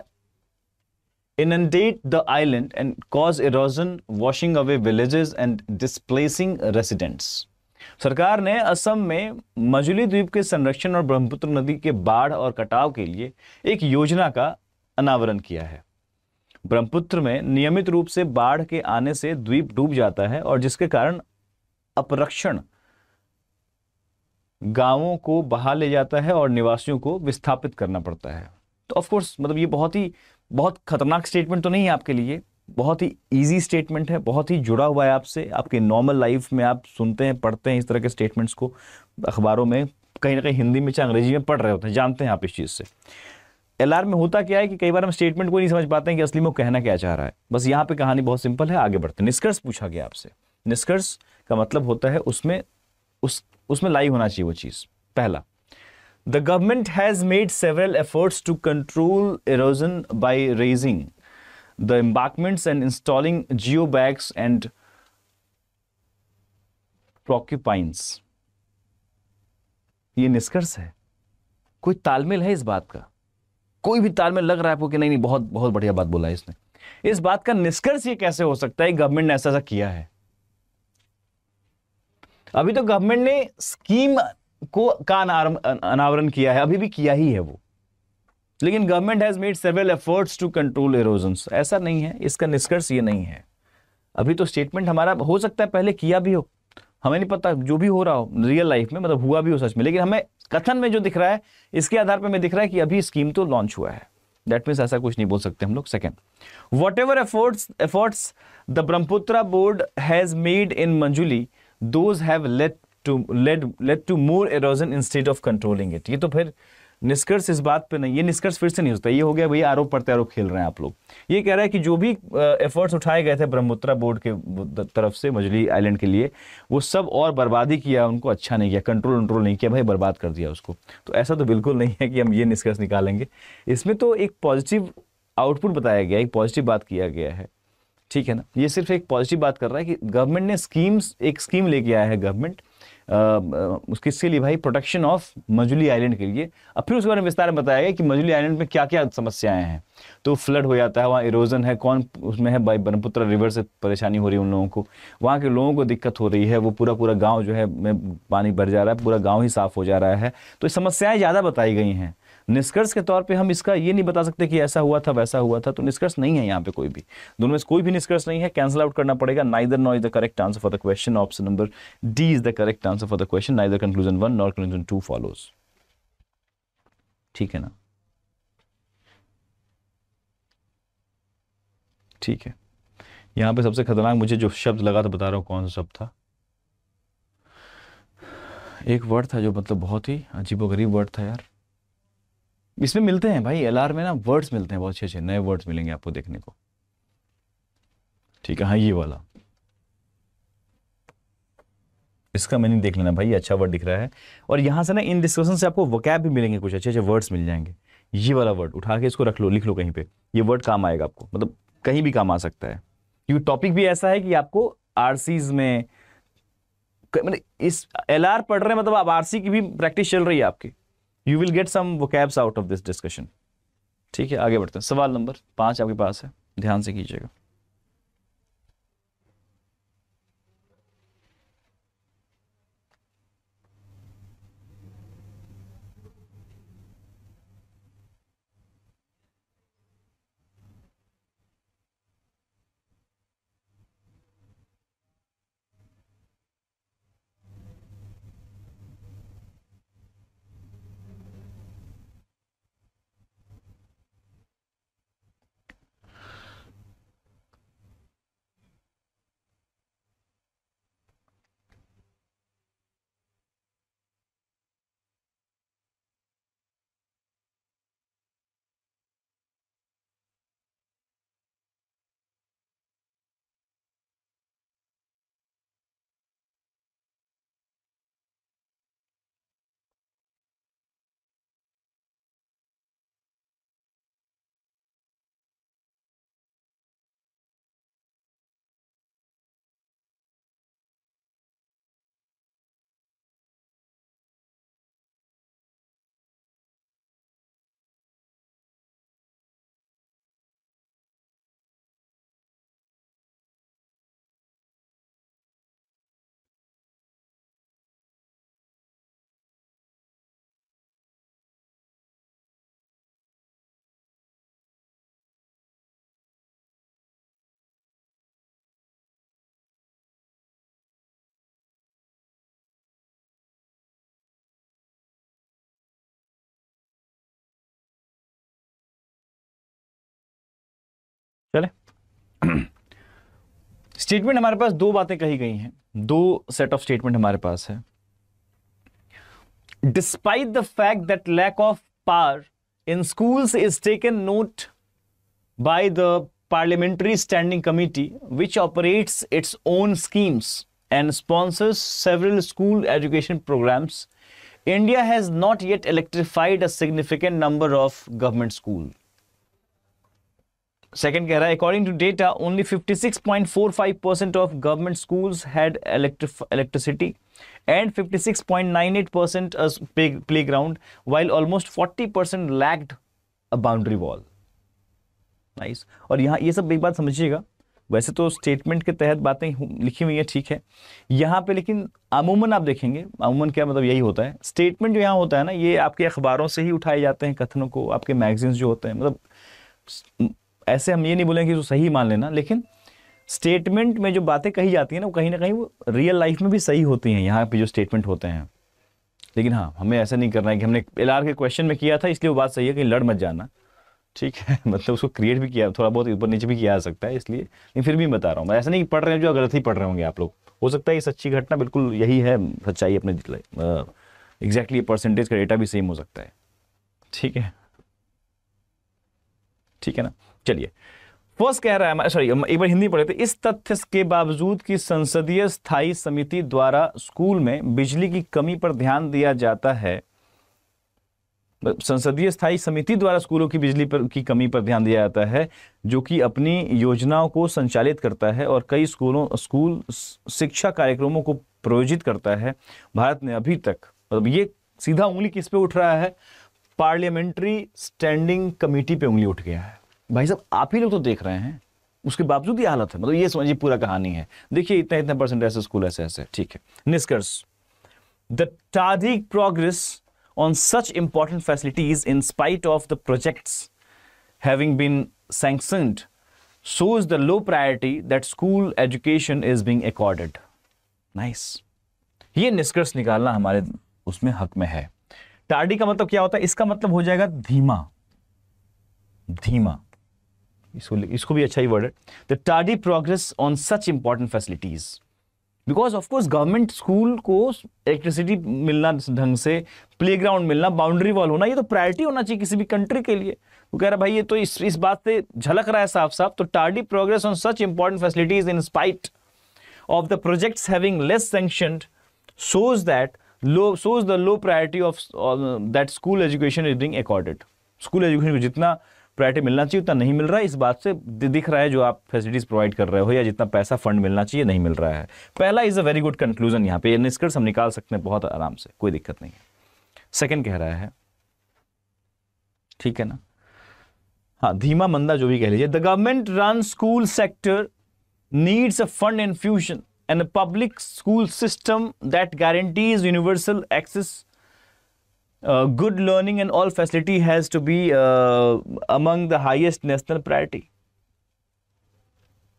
A: inundate the island and cause erosion, washing away villages and displacing residents. सरकार ने असम में मजुली द्वीप के संरक्षण और ब्रह्मपुत्र नदी के बाढ़ और कटाव के लिए एक योजना का अनावरण किया है। ब्रह्मपुत्र में नियमित रूप से बाढ़ के आने से द्वीप डूब जाता है और जिसके कारण अपरक्षण गांवों को बहा ले जाता है और निवासियों को विस्थापित करना पड़ता है। तो ऑफ कोर्स मतलब ये बहुत खतरनाक स्टेटमेंट तो नहीं है आपके लिए, बहुत ही इजी स्टेटमेंट है, बहुत ही जुड़ा हुआ है आपसे। आपके नॉर्मल लाइफ में आप सुनते हैं, पढ़ते हैं इस तरह के स्टेटमेंट्स को अखबारों में, कहीं ना कहीं हिंदी में चाहे अंग्रेजी में पढ़ रहे होते हैं, जानते हैं आप इस चीज़ से। एलआर में होता क्या है कि कई बार हम स्टेटमेंट को नहीं समझ पाते हैं कि असली में वो कहना क्या चाह रहा है। बस यहाँ पे कहानी बहुत सिंपल है, आगे बढ़ते हैं। निष्कर्ष पूछा गया आपसे। निष्कर्ष का मतलब होता है उसमें लाई होना चाहिए वो चीज़। पहला, the government has made several efforts to control erosion by raising the embankments and installing geobags and porcupines। ये निष्कर्ष है। कोई तालमेल है इस बात का? कोई भी तालमेल लग रहा है आपको कि नहीं नहीं बहुत बहुत बढ़िया बात बोला है इसने? इस बात का निष्कर्ष ये कैसे हो सकता है गवर्नमेंट ने ऐसा ऐसा किया है? अभी तो गवर्नमेंट ने स्कीम का अनावरण किया है, अभी भी किया ही है वो, लेकिन government has made several efforts to control erosions, ऐसा नहीं है। इसका निष्कर्ष ये नहीं है। अभी तो स्टेटमेंट हमारा हो सकता है पहले किया भी हो, हमें नहीं पता, जो भी हो रहा हो रियल लाइफ में, मतलब हुआ भी हो सच में, लेकिन हमें कथन में जो दिख रहा है इसके आधार पर हमें दिख रहा है कि अभी स्कीम तो लॉन्च हुआ है। दैट मीन्स ऐसा कुछ नहीं बोल सकते हम लोग। Second, what ever efforts the Brahmaputra board has made in Manjuli, those have led to more erosion instead of controlling it। ये तो फिर निष्कर्ष इस बात पे नहीं, ये निष्कर्ष फिर से नहीं होता। ये हो गया भैया आरोप प्रत्यारोप खेल रहे हैं आप लोग। ये कह रहा है कि जो भी एफर्ट्स उठाए गए थे ब्रह्मपुत्र बोर्ड के तरफ से मछली आइलैंड के लिए, वो सब और बर्बादी किया, उनको अच्छा नहीं किया, कंट्रोल नहीं किया, भाई बर्बाद कर दिया उसको। तो ऐसा तो बिल्कुल नहीं है कि हम ये निष्कर्ष निकालेंगे। इसमें तो एक पॉजिटिव आउटपुट बताया गया, एक पॉजिटिव बात किया गया है, ठीक है ना। ये सिर्फ एक पॉजिटिव बात कर रहा है कि गवर्नमेंट ने एक स्कीम लेके आया है गवर्नमेंट, उसके लिए भाई प्रोटेक्शन ऑफ मजुली आइलैंड के लिए। अब फिर उसके बारे में विस्तार में बताया गया कि मजुली आइलैंड में क्या क्या समस्याएं हैं। तो फ्लड हो जाता है वहाँ, इरोजन है, कौन उसमें है, भाई ब्रह्मपुत्र रिवर से परेशानी हो रही है उन लोगों को, वहाँ के लोगों को दिक्कत हो रही है, वो पूरा गाँव जो है में पानी भर जा रहा है, पूरा गाँव ही साफ हो जा रहा है। तो समस्याएं ज़्यादा बताई गई हैं। निष्कर्ष के तौर पे हम इसका ये नहीं बता सकते कि ऐसा हुआ था वैसा हुआ था, तो निष्कर्ष नहीं है यहाँ पे कोई भी, दोनों में से कोई भी निष्कर्ष नहीं है। कैंसिल आउट करना पड़ेगा। Neither nor is the correct answer for the question. Option number D is the correct answer for the question. Neither conclusion 1 nor conclusion 2 follows. ठीक है ना? ठीक है। यहाँ पे सबसे खतरनाक मुझे जो शब्द लगा था, बता रहा हूँ कौन सा शब्द था। एक वर्ड था जो मतलब बहुत ही अजीबोगरीब वर्ड था यार। इसमें मिलते हैं भाई, एलआर में ना वर्ड्स मिलते हैं, बहुत अच्छे अच्छे नए वर्ड्स मिलेंगे आपको देखने को। ठीक है, हाँ ये वाला, इसका मीनिंग देख लेना भाई, अच्छा वर्ड दिख रहा है। और यहाँ से ना इन डिस्कशन से आपको वोकैब भी मिलेंगे, कुछ अच्छे अच्छे वर्ड्स मिल जाएंगे। ये वाला वर्ड उठा के इसको रख लो, लिख लो कहीं पे, ये वर्ड काम आएगा आपको, मतलब कहीं भी काम आ सकता है, क्योंकि टॉपिक भी ऐसा है कि आपको आरसीज में, मतलब इस एलआर पढ़ रहे हैं मतलब आप आरसी की भी प्रैक्टिस चल रही है आपकी। You will get some vocabs out of this discussion. ठीक है, आगे बढ़ते हैं। सवाल नंबर 5 आपके पास है, ध्यान से कीजिएगा। चले स्टेटमेंट हमारे पास दो बातें कही गई हैं, दो सेट ऑफ स्टेटमेंट हमारे पास है. Despite the fact that lack of power in schools is taken note by the parliamentary standing committee which operates its own schemes and sponsors several school education programs, India has not yet electrified a significant number of government schools. Second कह रहा है, according to data, only 56.45% of government schools had electricity and 56.98% as playground, while almost 40% lacked a boundary wall. Nice. और यहाँ ये सब एक बात समझिएगा, वैसे तो स्टेटमेंट के तहत बातें लिखी हुई है, ठीक है, यहाँ पे लेकिन अमूमन आप देखेंगे, अमूमन क्या मतलब यही होता है, स्टेटमेंट जो यहाँ होता है ना, ये आपके अखबारों से ही उठाए जाते हैं कथनों को, आपके मैगजीन्स जो होते हैं, मतलब ऐसे हम ये नहीं बोलेंगे कि तो सही मान लेना, लेकिन स्टेटमेंट में जो बातें कही जाती हैं ना कहीं वो रियल लाइफ में भी सही होती हैं, यहाँ पे जो स्टेटमेंट होते हैं. लेकिन हाँ, हमें ऐसा नहीं करना है कि हमने LR के क्वेश्चन में किया था इसलिए वो बात सही है, कि लड़ मत जाना, ठीक है. मतलब उसको क्रिएट भी किया, थोड़ा बहुत ऊपर नीचे भी किया जा सकता है, इसलिए लेकिन फिर भी बता रहा हूँ मैं, ऐसा नहीं पढ़ रहे हैं जो गलत ही पढ़ रहे होंगे आप लोग, हो सकता है ये सच्ची घटना बिल्कुल यही है, सच्चाई अपने एग्जैक्टली परसेंटेज का डेटा भी सेम हो सकता है, ठीक है, ठीक है ना. चलिए फर्स्ट कह रहा है, सॉरी एक बार हिंदी पढ़े थे. इस तथ्य के बावजूद कि संसदीय स्थायी समिति द्वारा स्कूल में बिजली की कमी पर ध्यान दिया जाता है, संसदीय स्थायी समिति द्वारा स्कूलों की बिजली पर की कमी पर ध्यान दिया जाता है, जो कि अपनी योजनाओं को संचालित करता है और कई स्कूल शिक्षा कार्यक्रमों को प्रायोजित करता है. भारत ने अभी तक, मतलब ये सीधा उंगली किस पे उठ रहा है, पार्लियामेंट्री स्टैंडिंग कमेटी पे उंगली उठ गया है. भाई साहब आप ही लोग तो देख रहे हैं, उसके बावजूद ये हालत है, मतलब ये समझिए पूरा कहानी है. देखिए इतने इतने परसेंट ऐसे स्कूल ऐसे, ठीक है. निष्कर्ष, the tardy progress on such important facilities in spite of the projects having been sanctioned shows the low priority that school education is being accorded. Nice. ये निष्कर्ष निकालना हमारे उसमें हक में है. टार्डी का मतलब क्या होता है, इसका मतलब हो जाएगा धीमा, धीमा, इसको भी अच्छा ही वर्ड है. The tardy progress on such important facilities, because of course government school को इलेक्ट्रिसिटी मिलना ढंग से, प्लेग्राउंड मिलना, बाउंड्री वॉल होना, ये तो प्रायोरिटी होना चाहिए किसी भी कंट्री के लिए. वो कह रहा भाई ये तो इस बात से झलक रहा है साफ साफ. तो tardy progress on such important facilities in spite of the projects having less sanctioned shows the low priority of that school education is being accorded. School education को जितना प्रायोरिटी मिलना चाहिए उतना नहीं मिल रहा है, इस बात से दिख रहा है जो आप फैसिलिटीज प्रोवाइड कर रहे हो, या जितना पैसा फंड मिलना चाहिए नहीं मिल रहा है. पहला is a very good conclusion, यहाँ पे निष्कर्ष हम निकाल सकते हैं बहुत आराम से, कोई दिक्कत नहीं है. सेकंड कह रहा है, ठीक है ना, हाँ, धीमा मंदा जो भी कह लीजिए, the government run school sector needs a fund infusion and a public school system that guarantees universal access, good learning and all facility has to be among the highest national priority.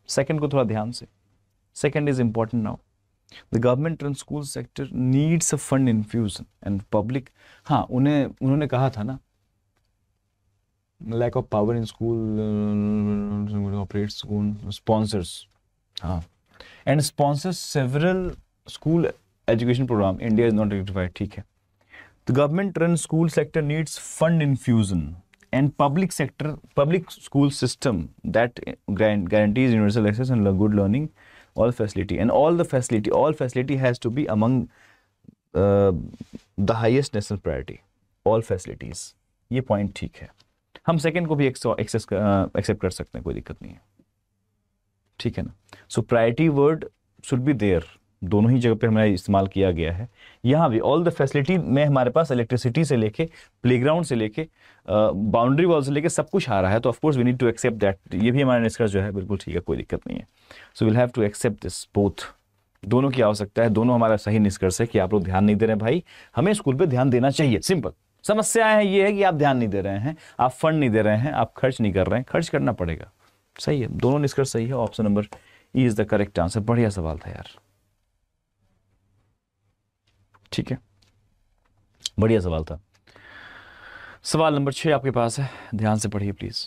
A: Second को थोड़ा ध्यान से, second is important now. The government run school sector needs a fund infusion and public, हाँ उन्होंने कहा था ना, lack of power in school operates school sponsors, हाँ, and sponsors several school education program. India is not electrified, ठीक है. The government-run school sector needs fund infusion and public school system that guarantees universal access and good learning, all facility, and all facility has to be among the highest national priority. All facilities. ये point ठीक है, हम second को भी accept कर सकते हैं, कोई दिक्कत नहीं है, ठीक है ना. So priority word should be there, दोनों ही जगह पे हमारा इस्तेमाल किया गया है. यहाँ भी ऑल द फैसिलिटी में हमारे पास इलेक्ट्रिसिटी से लेके, प्लेग्राउंड से लेके, बाउंड्री वॉल से लेके सब कुछ आ रहा है. तो of course we need to accept that, ये भी हमारा निष्कर्ष जो है बिल्कुल ठीक है, कोई दिक्कत नहीं है. So will have to accept this both, दोनों की आवश्यकता है, दोनों हमारा सही निष्कर्ष है कि आप लोग ध्यान नहीं दे रहे हैं. भाई हमें स्कूल पे ध्यान देना चाहिए, सिंपल. समस्या है ये है कि आप ध्यान नहीं दे रहे हैं, आप फंड नहीं दे रहे हैं, आप खर्च नहीं कर रहे हैं, खर्च करना पड़ेगा. सही है, दोनों निष्कर्ष सही है. Option number E is the correct answer. बढ़िया सवाल था यार, ठीक है, बढ़िया सवाल था. सवाल नंबर 6 आपके पास है, ध्यान से पढ़िए प्लीज.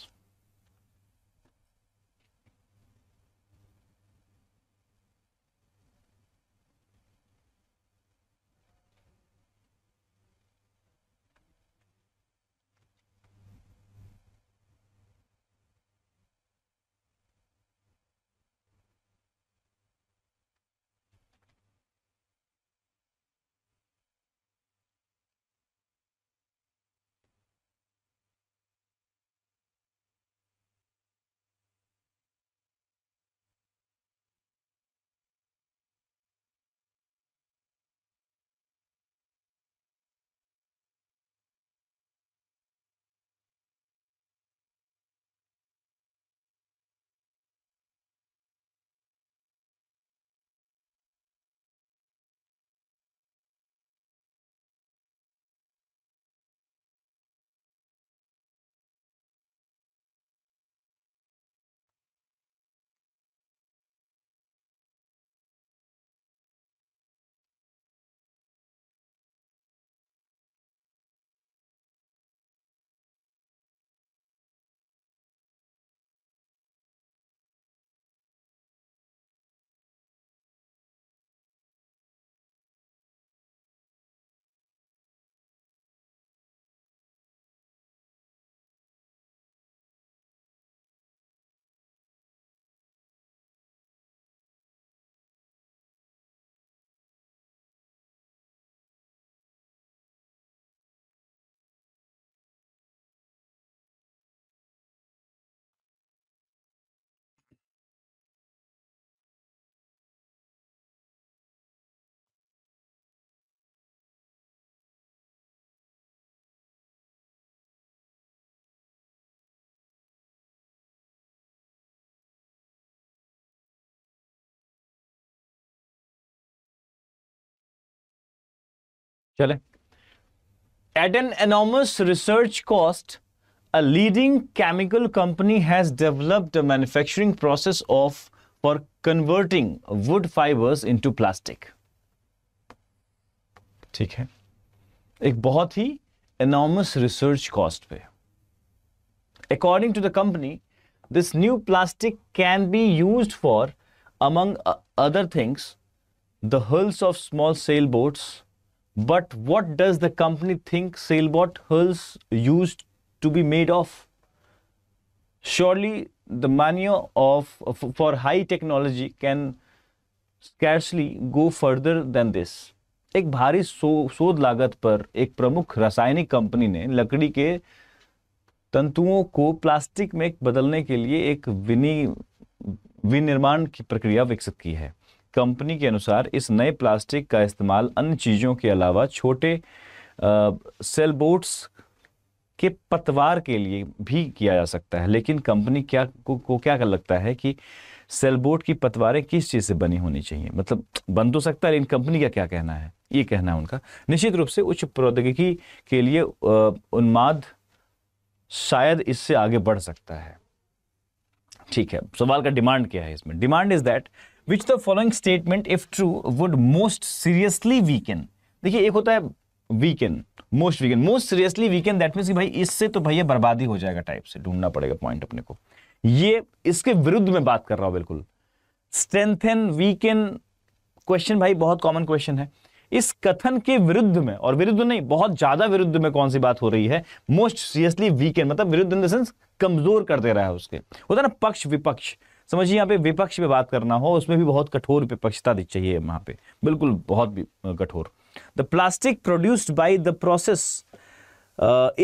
A: चले, at an enormous research cost a leading chemical company has developed a manufacturing process for converting wood fibers into plastic. ठीक है, एक बहुत ही enormous research cost पे. According to the company, this new plastic can be used for, among other things, the hulls of small sailboats. But what does the company think sailboat hulls used to be made of? Surely the manure for high technology can scarcely go further than this. एक भारी शोध लागत पर एक प्रमुख रासायनिक company ने लकड़ी के तंतुओं को प्लास्टिक में बदलने के लिए एक विनिर्माण की प्रक्रिया विकसित की है. कंपनी के अनुसार इस नए प्लास्टिक का इस्तेमाल अन्य चीजों के अलावा छोटे सेलबोट्स के पतवार के लिए भी किया जा सकता है. लेकिन कंपनी को क्या लगता है कि सेलबोट की पतवारें किस चीज से बनी होनी चाहिए? मतलब बन तो सकता है, लेकिन कंपनी का क्या कहना है? ये कहना है उनका निश्चित रूप से उच्च प्रौद्योगिकी के लिए उन्माद शायद इससे आगे बढ़ सकता है. ठीक है, सवाल का डिमांड क्या है इसमें? Demand is that which the following statement if true would most seriously weaken. देखिए, एक होता है weaken, most seriously weaken, that means कि भाई इससे तो भैया बर्बादी हो जाएगा टाइप से ढूंढना पड़ेगा पॉइंट अपने को. ये इसके विरुद्ध में बात कर रहा हूं बिल्कुल. स्ट्रेंथन, वीकन क्वेश्चन भाई बहुत कॉमन क्वेश्चन है. इस कथन के विरुद्ध में, और विरुद्ध नहीं, बहुत ज्यादा विरुद्ध में कौन सी बात हो रही है? मोस्ट सीरियसली वीकन, मतलब विरुद्ध इन द सेंस कमजोर कर दे रहा है उसके. होता है ना पक्ष विपक्ष, समझिए यहाँ पे विपक्ष पे बात करना हो, उसमें भी बहुत कठोर विपक्षता चाहिए वहां पे, बिल्कुल बहुत भी कठोर. The plastic produced by the process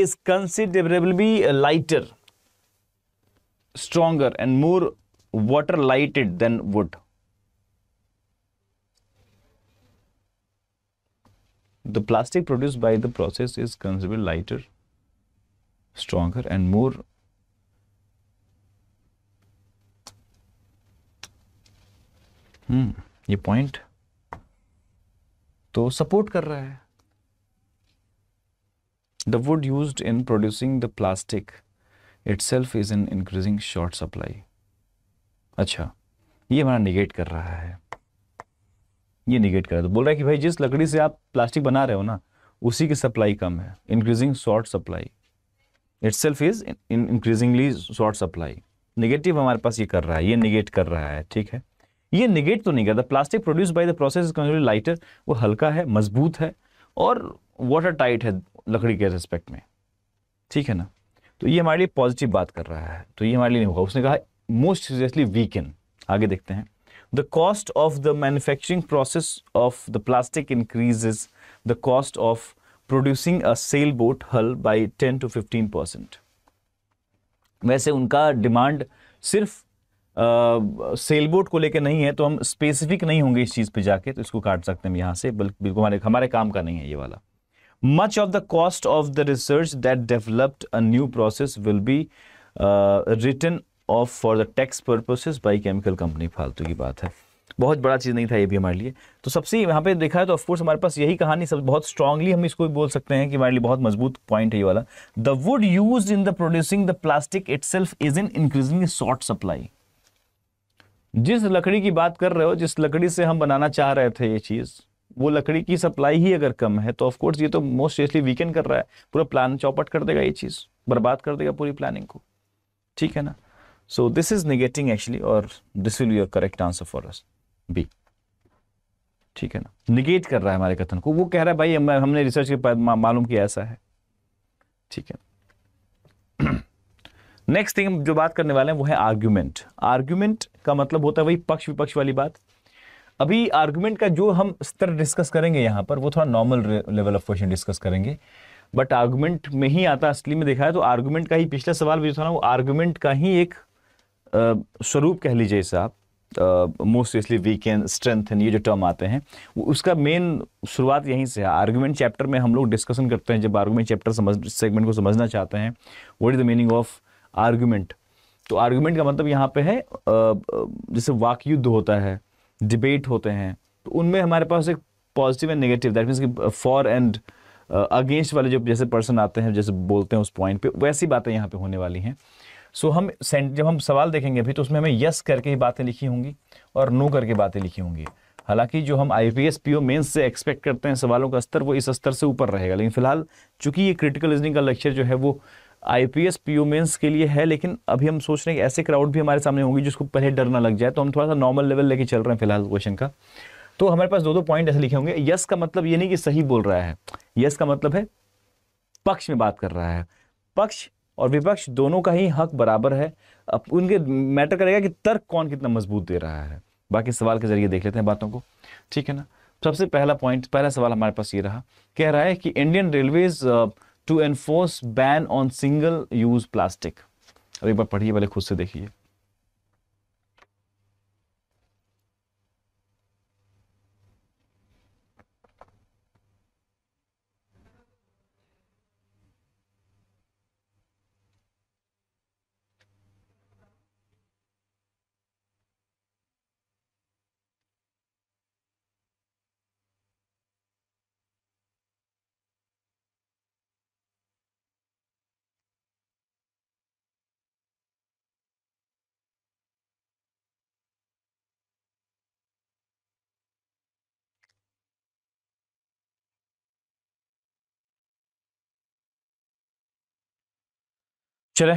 A: is considerably lighter, stronger and more water lighted than wood. The plastic produced by the process is considerably lighter, stronger and more ये पॉइंट तो सपोर्ट कर रहा है. The wood used in producing the plastic itself is in increasing short supply. अच्छा, ये हमारा negate कर रहा है. ये निगेट कर रहा है, तो बोल रहा है कि भाई जिस लकड़ी से आप प्लास्टिक बना रहे हो ना, उसी की सप्लाई कम है. Increasing short supply, itself is increasingly short supply. Negative हमारे पास ये कर रहा है, ये निगेट कर रहा है. ठीक है, ये निगेट तो नहीं करता. Plastic produce by the process is considered lighter, वो हल्का है, मजबूत है और वाटर टाइट है लकड़ी के रिस्पेक्ट में. ठीक है ना, तो ये हमारे लिए पॉजिटिव बात कर रहा है, तो ये हमारे लिए नहीं होगा. उसने कहा मोस्ट सीरियसली वीकन. आगे देखते हैं. The cost of the manufacturing process of the plastic increases the cost of producing a sail boat हल बाई 10 to 15%. वैसे उनका डिमांड सिर्फ सेलबोट को लेकर नहीं है, तो हम स्पेसिफिक नहीं होंगे इस चीज पे जाके, तो इसको काट सकते हैं यहां से, बिल्कुल हमारे काम का नहीं है ये वाला. Much of the cost of the research that developed a new process will be written off for the tax purposes by chemical company. फालतू की बात है, बहुत बड़ा चीज नहीं था ये भी हमारे लिए. तो सबसे यहाँ पे देखा है तो ऑफकोर्स हमारे पास यही कहानी सब बहुत स्ट्रांगली हम इसको भी बोल सकते हैं कि हमारे लिए बहुत मजबूत पॉइंट है ये वाला. The wood used in the producing the plastic itself is in increasing short supply. जिस लकड़ी की बात कर रहे हो, जिस लकड़ी से हम बनाना चाह रहे थे ये चीज, वो लकड़ी की सप्लाई ही अगर कम है, तो ऑफकोर्स ये तो मोस्ट सीरियसली वीकन कर रहा है. पूरा प्लान चौपट कर देगा, ये चीज बर्बाद कर देगा पूरी प्लानिंग को. ठीक है ना, so this is negating actually, और this will be your correct answer for us, B. ठीक है ना, निगेट कर रहा है हमारे कथन को. वो कह रहा है भाई हमने रिसर्च के बाद मालूम किया ऐसा है. ठीक है, नेक्स्ट थिंग जो बात करने वाले हैं वो है आर्ग्यूमेंट. आर्ग्यूमेंट का मतलब होता है वही पक्ष विपक्ष वाली बात. अभी आर्ग्यूमेंट का जो हम स्तर डिस्कस करेंगे यहाँ पर, वो थोड़ा normal level of question discuss करेंगे, बट आर्ग्यूमेंट में ही आता असली में देखा है तो आर्ग्यूमेंट का ही, पिछला सवाल भी जो था ना, वो आर्ग्यूमेंट का ही एक स्वरूप कह लीजिए इसे आप. मोस्ट सीरियसली वीकेंड, स्ट्रेंथन, ये जो टर्म आते हैं, वो उसका मेन शुरुआत यहीं से है. आर्ग्यूमेंट चैप्टर में हम लोग डिस्कशन करते हैं, जब आर्ग्यूमेंट चैप्टर सेगमेंट को समझना चाहते हैं, what is the meaning of argument. तो आर्ग्यूमेंट का मतलब यहाँ पे है जैसे वाक युद्ध होता है, डिबेट होते हैं, तो उनमें हमारे पास एक positive and negative, that means कि फॉर एंड अगेंस्ट वाले जो जैसे पर्सन आते हैं, जैसे बोलते हैं उस पॉइंट पे, वैसी बातें यहाँ पे होने वाली हैं। सो हम जब हम सवाल देखेंगे अभी, तो उसमें हमें यस करके ही बातें लिखी होंगी और नो करके बातें लिखी होंगी। हालांकि जो हम आईपीएस पीओ मेंस से एक्सपेक्ट करते हैं सवालों का स्तर, वो इस स्तर से ऊपर रहेगा। लेकिन फिलहाल चूंकि ये क्रिटिकल रीजनिंग का लेक्चर जो है वो आईपीएस पीओ मेंस के लिए है, लेकिन अभी हम सोच रहे हैं कि ऐसे क्राउड भी हमारे सामने होंगी जिसको पहले डर ना लग जाए, तो हम थोड़ा सा नॉर्मल लेवल लेके चल रहे हैं फिलहाल क्वेश्चन का। तो हमारे पास दो दो पॉइंट ऐसे लिखे होंगे। यस का मतलब ये नहीं कि सही बोल रहा है, यस का मतलब है पक्ष में बात कर रहा है, पक्ष और विपक्ष दोनों का ही हक बराबर है। अब उनके मैटर करेगा कि तर्क कौन कितना मजबूत दे रहा है। बाकी सवाल के जरिए देख लेते हैं बातों को, ठीक है ना। सबसे पहला पॉइंट, पहला सवाल हमारे पास ये रहा, कह रहा है कि Indian Railways to enforce ban on single use plastic. अब एक बार पढ़िए, पहले खुद से देखिए। चले,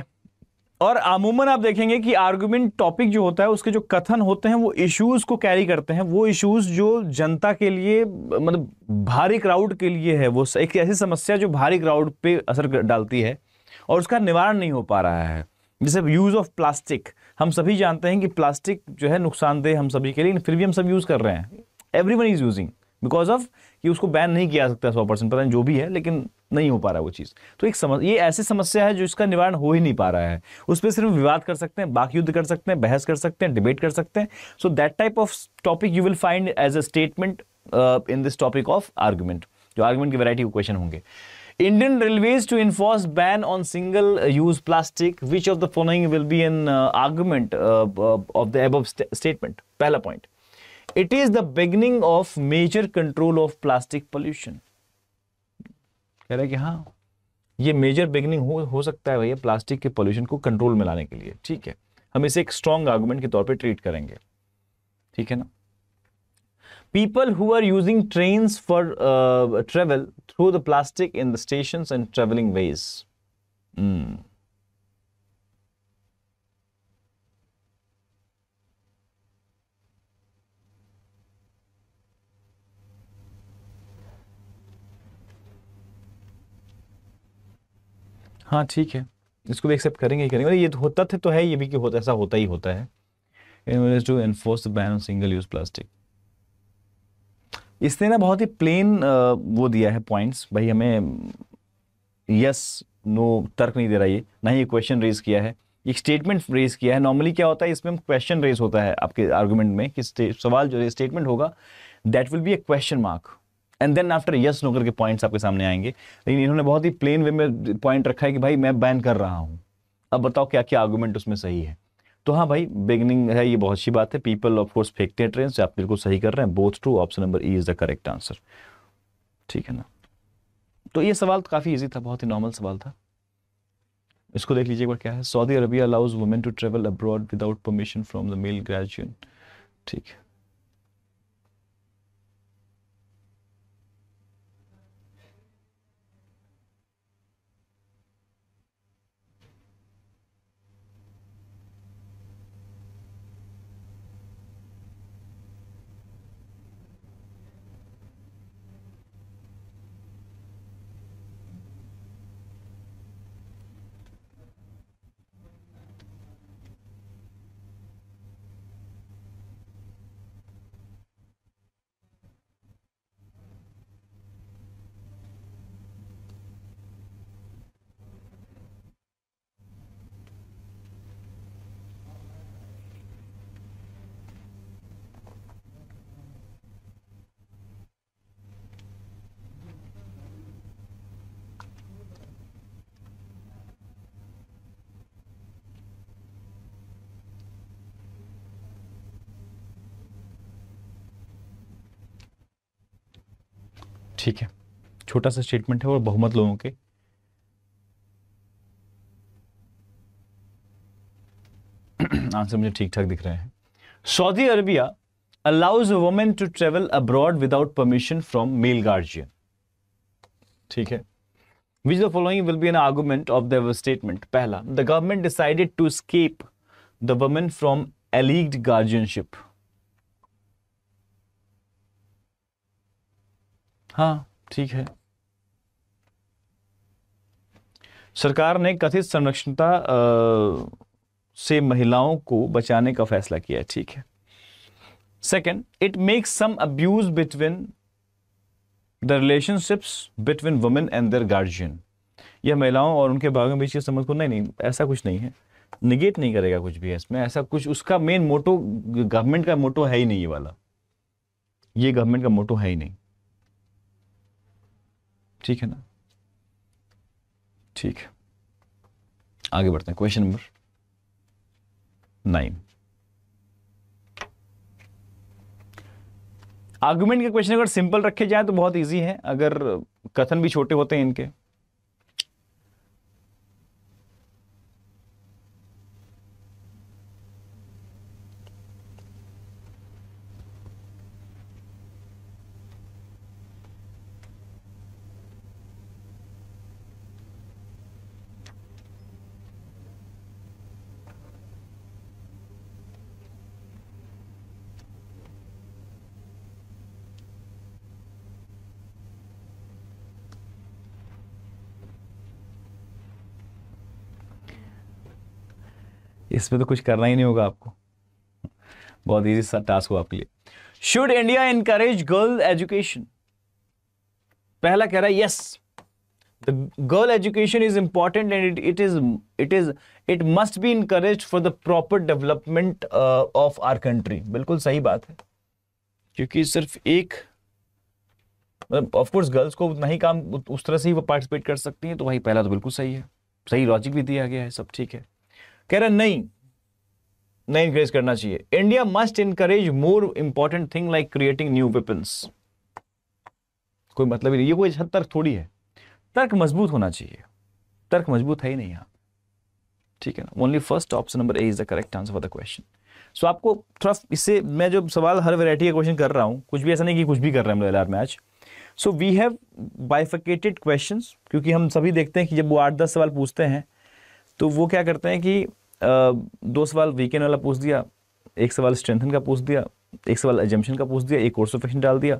A: और अमूमन आप देखेंगे कि आर्गुमेंट टॉपिक जो होता है, उसके जो कथन होते हैं वो इश्यूज को कैरी करते हैं। वो इश्यूज जो जनता के लिए, मतलब भारी क्राउड के लिए है, वो एक ऐसी समस्या जो भारी क्राउड पे असर डालती है और उसका निवारण नहीं हो पा रहा है। जैसे यूज ऑफ प्लास्टिक, हम सभी जानते हैं कि प्लास्टिक जो है नुकसानदेह हम सभी के लिए, फिर भी हम सब यूज कर रहे हैं। Everyone is using because of कि उसको बैन नहीं किया जा सकता 100%, पता नहीं जो भी है, लेकिन नहीं हो पा रहा है वो चीज़। तो ये ऐसी समस्या है जो इसका निवारण हो ही नहीं पा रहा है। उस पर सिर्फ विवाद कर सकते हैं, बाकी युद्ध कर सकते हैं, बहस कर सकते हैं, डिबेट कर सकते हैं। So that type of topic you will find as a statement in this topic of argument, जो आर्गुमेंट की वैरायटी के क्वेश्चन होंगे। Indian Railways to enforce ban on single-use plastic. Which of the following will be an argument of the above statement? पहला point. It is the beginning of major control of plastic pollution. कह रहा है कि हाँ, ये major beginning हो सकता है भैया प्लास्टिक के पोल्यूशन को कंट्रोल में लाने के लिए, ठीक है। हम इसे एक स्ट्रॉन्ग आर्गुमेंट के तौर पे ट्रीट करेंगे, ठीक है ना। People who are using trains for travel through the plastic in the stations and traveling ways. हाँ ठीक है, इसको भी एक्सेप्ट करेंगे ही करेंगे। ये तो तथ्य तो है ये भी कि होता, ऐसा होता ही होता है। To enforce the ban on single use plastic, इसने ना बहुत ही प्लेन वो दिया है पॉइंट्स भाई, हमें यस नो तर्क नहीं दे रहा, ये ना ही क्वेश्चन रेज किया है, एक स्टेटमेंट रेज किया है। नॉर्मली क्या होता है इसमें, क्वेश्चन रेज होता है आपके आर्गुमेंट में, कि सवाल जो स्टेटमेंट होगा that will be a question mark and then after yes no करके पॉइंट्स आपके सामने आएंगे। लेकिन इन्होंने बहुत ही प्लेन वे में पॉइंट रखा है कि भाई मैं बैन कर रहा हूं, अब बताओ क्या क्या आर्गुमेंट उसमें सही है। तो हाँ भाई, बिगनिंग है, ये बहुत अच्छी बात है। पीपल ऑफ कोर्स फेंकते हैं ट्रेन से, आप बिल्कुल सही कर रहे हैं, both true, option number E is the correct answer, ठीक है ना। तो ये सवाल तो काफी इजी था, बहुत ही नॉर्मल सवाल था। इसको देख लीजिए एक बार, क्या है, Saudi Arabia allows women to travel abroad without permission from the male graduate, ठीक है। ठीक है, छोटा सा स्टेटमेंट है और बहुमत लोगों के आंसर मुझे ठीक ठाक दिख रहे हैं। Saudi Arabia allows a woman to travel abroad without permission from male guardian. ठीक है, which the following will be an argument of their statement? पहला, the government decided to escape the woman from alleged guardianship. हाँ ठीक है, सरकार ने कथित संरक्षणता से महिलाओं को बचाने का फैसला किया है। ठीक है, second, it makes some abuse between the relationships between women and their guardian. यह महिलाओं और उनके भागों के बीच की समझ को नहीं, ऐसा कुछ नहीं है, निगेट नहीं करेगा कुछ भी है इसमें, ऐसा कुछ उसका मेन मोटो, गवर्नमेंट का मोटो है ही नहीं ये वाला, ये गवर्नमेंट का मोटो है ही नहीं। ठीक है ना, ठीक है, आगे बढ़ते हैं। क्वेश्चन नंबर 9, आर्गुमेंट के क्वेश्चन अगर सिंपल रखे जाए तो बहुत इजी है, अगर कथन भी छोटे होते हैं इनके। इसमें तो कुछ करना ही नहीं होगा आपको, बहुत इजी सा टास्क हो आपके लिए। Should India encourage girl education? पहला कह रहा है yes, the girl education is important and it must be encouraged for the proper development of our country. बिल्कुल सही बात है, क्योंकि सिर्फ एक, ऑफ कोर्स गर्ल्स को उतना ही काम उस तरह से ही वो पार्टिसिपेट कर सकती हैं, तो वही पहला तो बिल्कुल सही है, सही लॉजिक भी दिया गया है, सब ठीक है। कह रहा नहीं इंकरेज करना चाहिए। India must encourage more important thing like creating new weapons. कोई मतलब ही नहीं, ये कोई तर्क थोड़ी है, तर्क मजबूत होना चाहिए, तर्क मजबूत है ही नहीं यहाँ। ठीक है ना, only first option number A is the correct answer for the question. So आपको थोड़ा इससे, मैं जो सवाल हर वैरायटी का क्वेश्चन कर रहा हूँ, कुछ भी ऐसा नहीं कि कुछ भी कर रहे हैं हम LR में आज। So we have bifurcated questions, क्योंकि हम सभी देखते हैं कि जब वो 8-10 सवाल पूछते हैं तो वो क्या करते हैं कि 2 सवाल वीकेंड वाला पूछ दिया, 1 सवाल स्ट्रेंथन का पूछ दिया, 1 सवाल एजम्पशन का पूछ दिया, 1 कोर्स ऑफ एक्शन डाल दिया,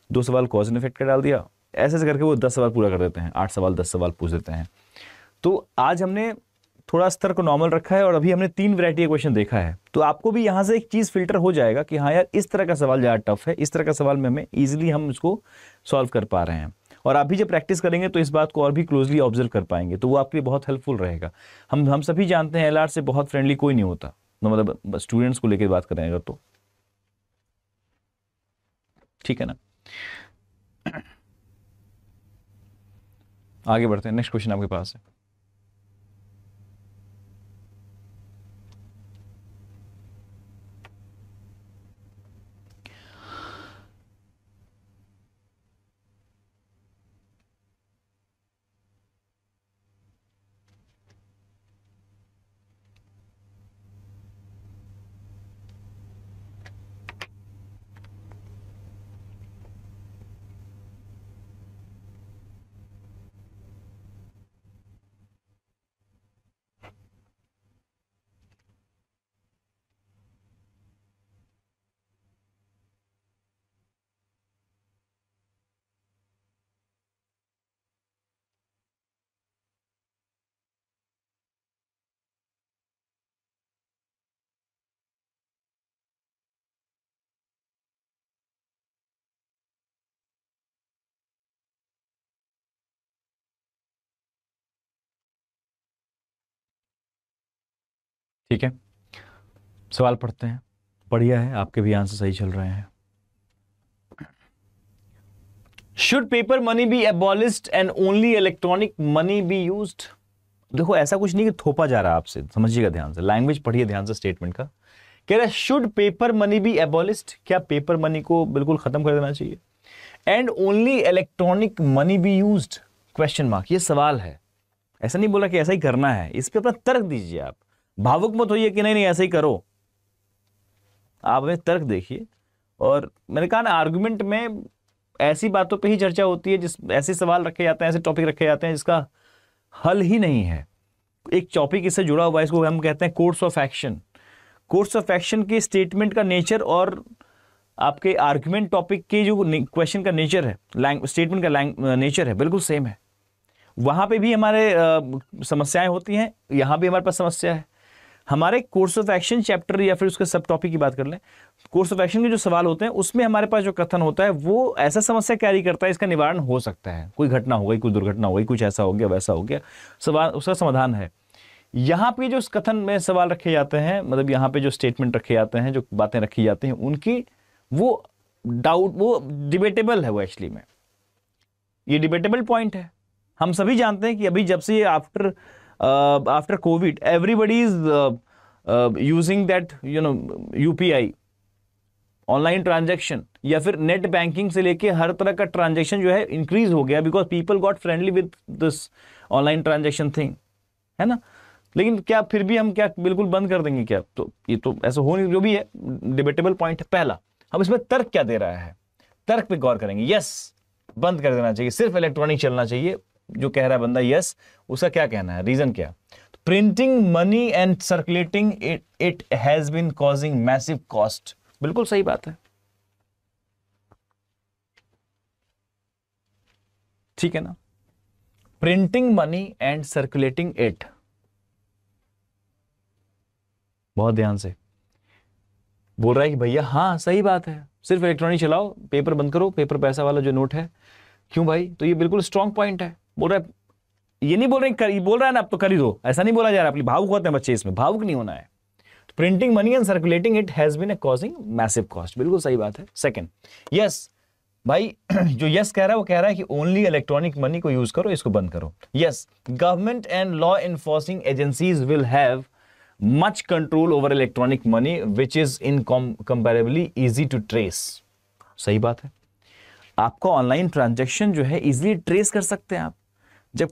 A: 2 सवाल कॉज एंड इफेक्ट का डाल दिया, ऐसे ऐसे करके वो 10 सवाल पूरा कर देते हैं, 8 सवाल 10 सवाल पूछ देते हैं। तो आज हमने थोड़ा स्तर को नॉर्मल रखा है और अभी हमने 3 वैरायटी का क्वेश्चन देखा है, तो आपको भी यहाँ से एक चीज़ फिल्टर हो जाएगा कि हाँ यार, इस तरह का सवाल ज़्यादा टफ है, इस तरह का सवाल में हमें ईजिली हम इसको सॉल्व कर पा रहे हैं। और आप भी जब प्रैक्टिस करेंगे तो इस बात को और भी क्लोजली ऑब्जर्व कर पाएंगे, तो वो आपके लिए बहुत हेल्पफुल रहेगा। हम सभी जानते हैं LR से बहुत फ्रेंडली कोई नहीं होता, मतलब स्टूडेंट्स को लेकर बात करें अगर तो, ठीक है ना। आगे बढ़ते हैं, नेक्स्ट क्वेश्चन आपके पास है। ठीक है, सवाल पढ़ते हैं। बढ़िया है, आपके भी आंसर सही चल रहे हैं। Should paper money be abolished and only electronic money be used? देखो ऐसा कुछ नहीं कि थोपा जा रहा है आपसे, समझिएगा ध्यान से, लैंग्वेज पढ़िए ध्यान से स्टेटमेंट का। कह रहा है should paper money be abolished, क्या पेपर मनी को बिल्कुल खत्म कर देना चाहिए? And only electronic money be used, question mark, ये सवाल है। ऐसा नहीं बोला कि ऐसा ही करना है, इस पे अपना तर्क दीजिए। आप भावुक मत होइए कि नहीं नहीं ऐसा ही करो, आप हमें तर्क देखिए। और मैंने कहा ना, आर्गुमेंट में ऐसी बातों पे ही चर्चा होती है, जिस ऐसे सवाल रखे जाते हैं, ऐसे टॉपिक रखे जाते हैं जिसका हल ही नहीं है। एक टॉपिक इससे जुड़ा हुआ है, इसको हम कहते हैं course of action. Course of action के स्टेटमेंट का नेचर और आपके आर्गुमेंट टॉपिक के जो क्वेश्चन का नेचर है, स्टेटमेंट का नेचर है, बिल्कुल सेम है। वहां पे भी हमारे समस्याएं होती हैं, यहां भी हमारे पास समस्या है। हमारे कोर्स ऑफ एक्शन चैप्टर या फिर उसके सब टॉपिक की बात कर लें, कोर्स ऑफ एक्शन के जो सवाल होते हैं उसमें हमारे पास जो कथन होता है वो ऐसा समस्या कैरी करता है, इसका निवारण हो सकता है। कोई घटना हो गई, कोई दुर्घटना हो गई, कुछ ऐसा हो गया, वैसा हो गया, सवाल उसका समाधान है। यहाँ पे जो कथन में सवाल रखे जाते हैं, मतलब यहाँ पे जो स्टेटमेंट रखे जाते हैं, जो बातें रखी जाती हैं, उनकी वो डाउट, वो डिबेटेबल है। वो एक्चुअली में ये डिबेटेबल पॉइंट है। हम सभी जानते हैं कि अभी जब से after Covid everybody is using that UPI, online transaction या फिर नेट बैंकिंग से लेके हर तरह का ट्रांजैक्शन जो है इंक्रीज हो गया, because people got friendly with this online transaction thing, है ना। लेकिन क्या फिर भी हम क्या बिल्कुल बंद कर देंगे क्या? तो ये तो ऐसा हो नहीं, जो भी है डिबेटेबल पॉइंट है। पहला, हम इसमें तर्क क्या दे रहा है, तर्क पे गौर करेंगे। यस, बंद कर देना चाहिए, सिर्फ इलेक्ट्रॉनिक चलना चाहिए, जो कह रहा है बंदा यस, उसका क्या कहना है, रीजन क्या? Printing money and circulating it has been causing massive cost, बिल्कुल सही बात है, ठीक है ना। Printing money and circulating it, बहुत ध्यान से बोल रहा है कि भैया हाँ सही बात है, सिर्फ इलेक्ट्रॉनिक चलाओ, पेपर बंद करो, पेपर पैसा वाला जो नोट है। क्यों भाई? तो ये बिल्कुल स्ट्रॉन्ग पॉइंट है। बोल रहा है, ये नहीं बोल रहे, बोल रहा है ना अब तो कर ही दो, ऐसा नहीं बोला जा रहा है। भावुक होते हैं बच्चे, इसमें भावुक नहीं होना है। Printing money and circulating it has been causing massive cost, बिल्कुल सही बात है। सेकंड, यस भाई जो यस कह रहा है वो कह रहा है कि ओनली इलेक्ट्रॉनिक मनी को यूज करो, इसको बंद करो। Yes, government and law enforcing agencies will have much control over electronic money which is incomparably easy to trace, सही बात है। आपका ऑनलाइन ट्रांजैक्शन जो है इजीली ट्रेस कर सकते हैं आप। जब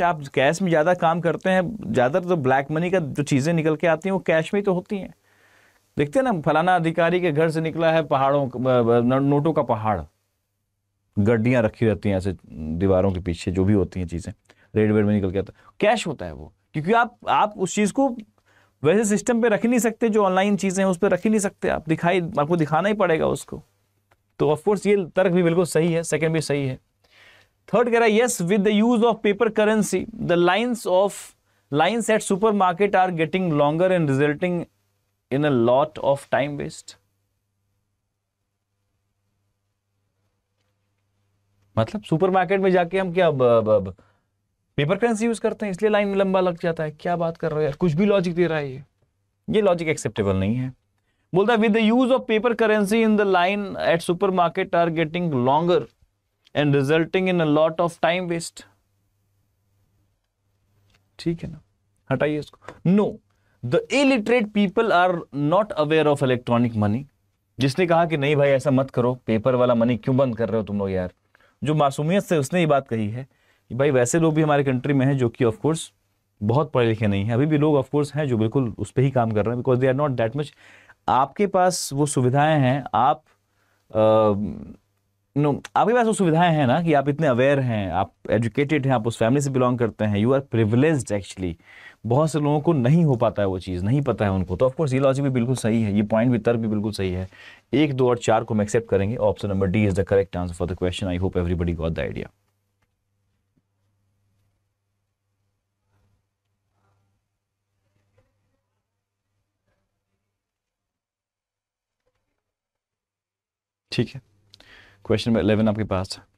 A: आप कैश में ज्यादा काम करते हैं, ज्यादातर तो ब्लैक मनी का जो चीजें निकल के आती हैं वो कैश में ही तो होती हैं। देखते हैं ना, फलाना अधिकारी के घर से निकला है नोटों का पहाड़, गड्डियां रखी रहती हैं ऐसे दीवारों के पीछे, जो भी होती हैं चीजें, रेड वेड में निकल के आता है, कैश होता है वो। क्योंकि आप उस चीज को वैसे सिस्टम पे रख ही नहीं सकते, जो ऑनलाइन चीजें हैं उस पर रख ही नहीं सकते आप, आपको दिखाना ही पड़ेगा उसको। तो ऑफकोर्स ये तर्क भी बिल्कुल सही है, सेकंड भी सही है। थर्ड कह रहा है, yes with the use of paper currency the lines at supermarket are getting longer and resulting in a lot of time waste. मतलब सुपरमार्केट में जाके हम क्या पेपर करेंसी यूज करते हैं, इसलिए लाइन में लंबा लग जाता है। क्या बात कर रहे हो यार, कुछ भी लॉजिक दे रहा है ये लॉजिक एक्सेप्टेबल नहीं है। बोलता है with the use of paper currency in the line at supermarket are getting longer and resulting in a lot of time waste, ठीक है ना, हटाइए इसको। No, the illiterate people are not aware of electronic money. जिसने कहा कि नहीं भाई ऐसा मत करो, पेपर वाला मनी क्यों बंद कर रहे हो तुम लोग यार, जो मासूमियत से उसने ये बात कही है कि भाई वैसे लोग भी हमारे कंट्री में हैं जो कि ऑफकोर्स बहुत पढ़े लिखे नहीं है, अभी भी लोग ऑफकोर्स हैं जो बिल्कुल उस पर ही काम कर रहे हैं, because they are not that much. आपके पास वो सुविधाएं हैं, आपके पास वो सुविधाएं हैं ना, कि आप इतने अवेयर हैं, आप एजुकेटेड हैं, आप उस फैमिली से बिलोंग करते हैं, यू आर प्रिविलेज्ड एक्चुअली। बहुत से लोगों को नहीं हो पाता है, वो चीज़ नहीं पता है उनको। तो ऑफकोर्स ये लॉजिक भी बिल्कुल सही है, ये पॉइंट भी, तर्क भी बिल्कुल सही है। 1, 2 और 4 को हम एक्सेप्ट करेंगे। Option number D is the correct answer for the question. I hope everybody got the idea. ठीक है, क्वेश्चन नंबर 11 आपके पास है।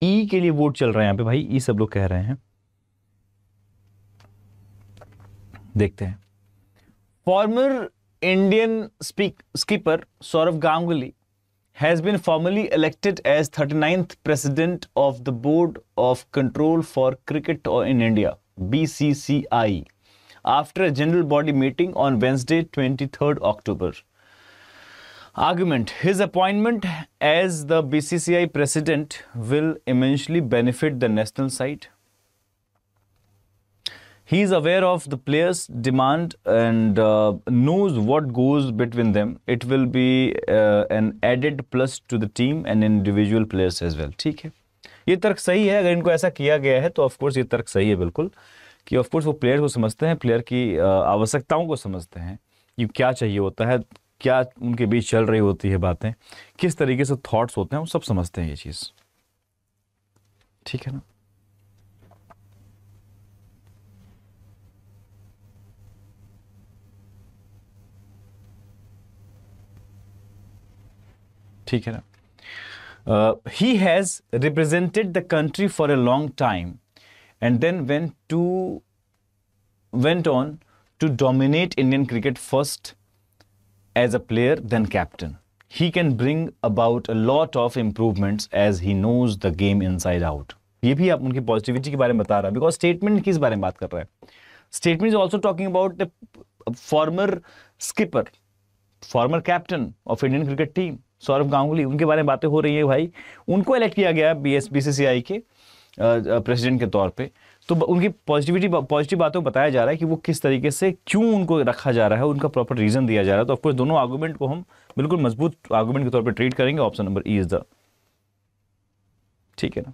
A: ई के लिए वोट चल रहा है यहाँ पे भाई, ई सब लोग कह रहे हैं। देखते हैं। Former Indian skipper Saurav Ganguly has been formally elected as 39th president of the Board of Control for Cricket in India, BCCI, after a general body meeting on Wednesday, 23rd October. Argument: his appointment as the BCCI president will immensely benefit the national side. He is aware of the players' demand and knows what goes between them. It will be an added plus to the team and individual players as well. ठीक है, ये तर्क सही है। अगर इनको ऐसा किया गया है तो ऑफ कोर्स ये तर्क सही है बिल्कुल, कि ऑफ कोर्स वो प्लेयर को समझते हैं, प्लेयर की आवश्यकताओं को समझते हैं कि क्या चाहिए होता है, क्या उनके बीच चल रही होती है बातें, किस तरीके से थॉट्स होते हैं, वो सब समझते हैं ये चीज़। ठीक है ना। ठीक है ना। He has represented the country for a long time and then went on to dominate Indian cricket, first as a player then captain. He can bring about a lot of improvements as he knows the game inside out. ये भी आप उनकी positivity के बारे में बता रहा है, बिकॉज स्टेटमेंट किस बारे में बात कर रहा है? Statement is also talking about farmer skipper, former captain of Indian cricket team Saurabh Ganguly, उनके बारे में बातें हो रही है भाई। उनको इलेक्ट किया गया बीसीसीआई के प्रेसिडेंट के तौर पे, तो उनकी पॉजिटिव बातों बताया जा रहा है कि वो किस तरीके से, क्यों उनको रखा जा रहा है, उनका प्रॉपर रीजन दिया जा रहा है। तो ऑफकोर्स दोनों आर्गूमेंट को हम बिल्कुल मजबूत आर्गूमेंट के तौर पे ट्रीट करेंगे। Option number E is the, ठीक है ना।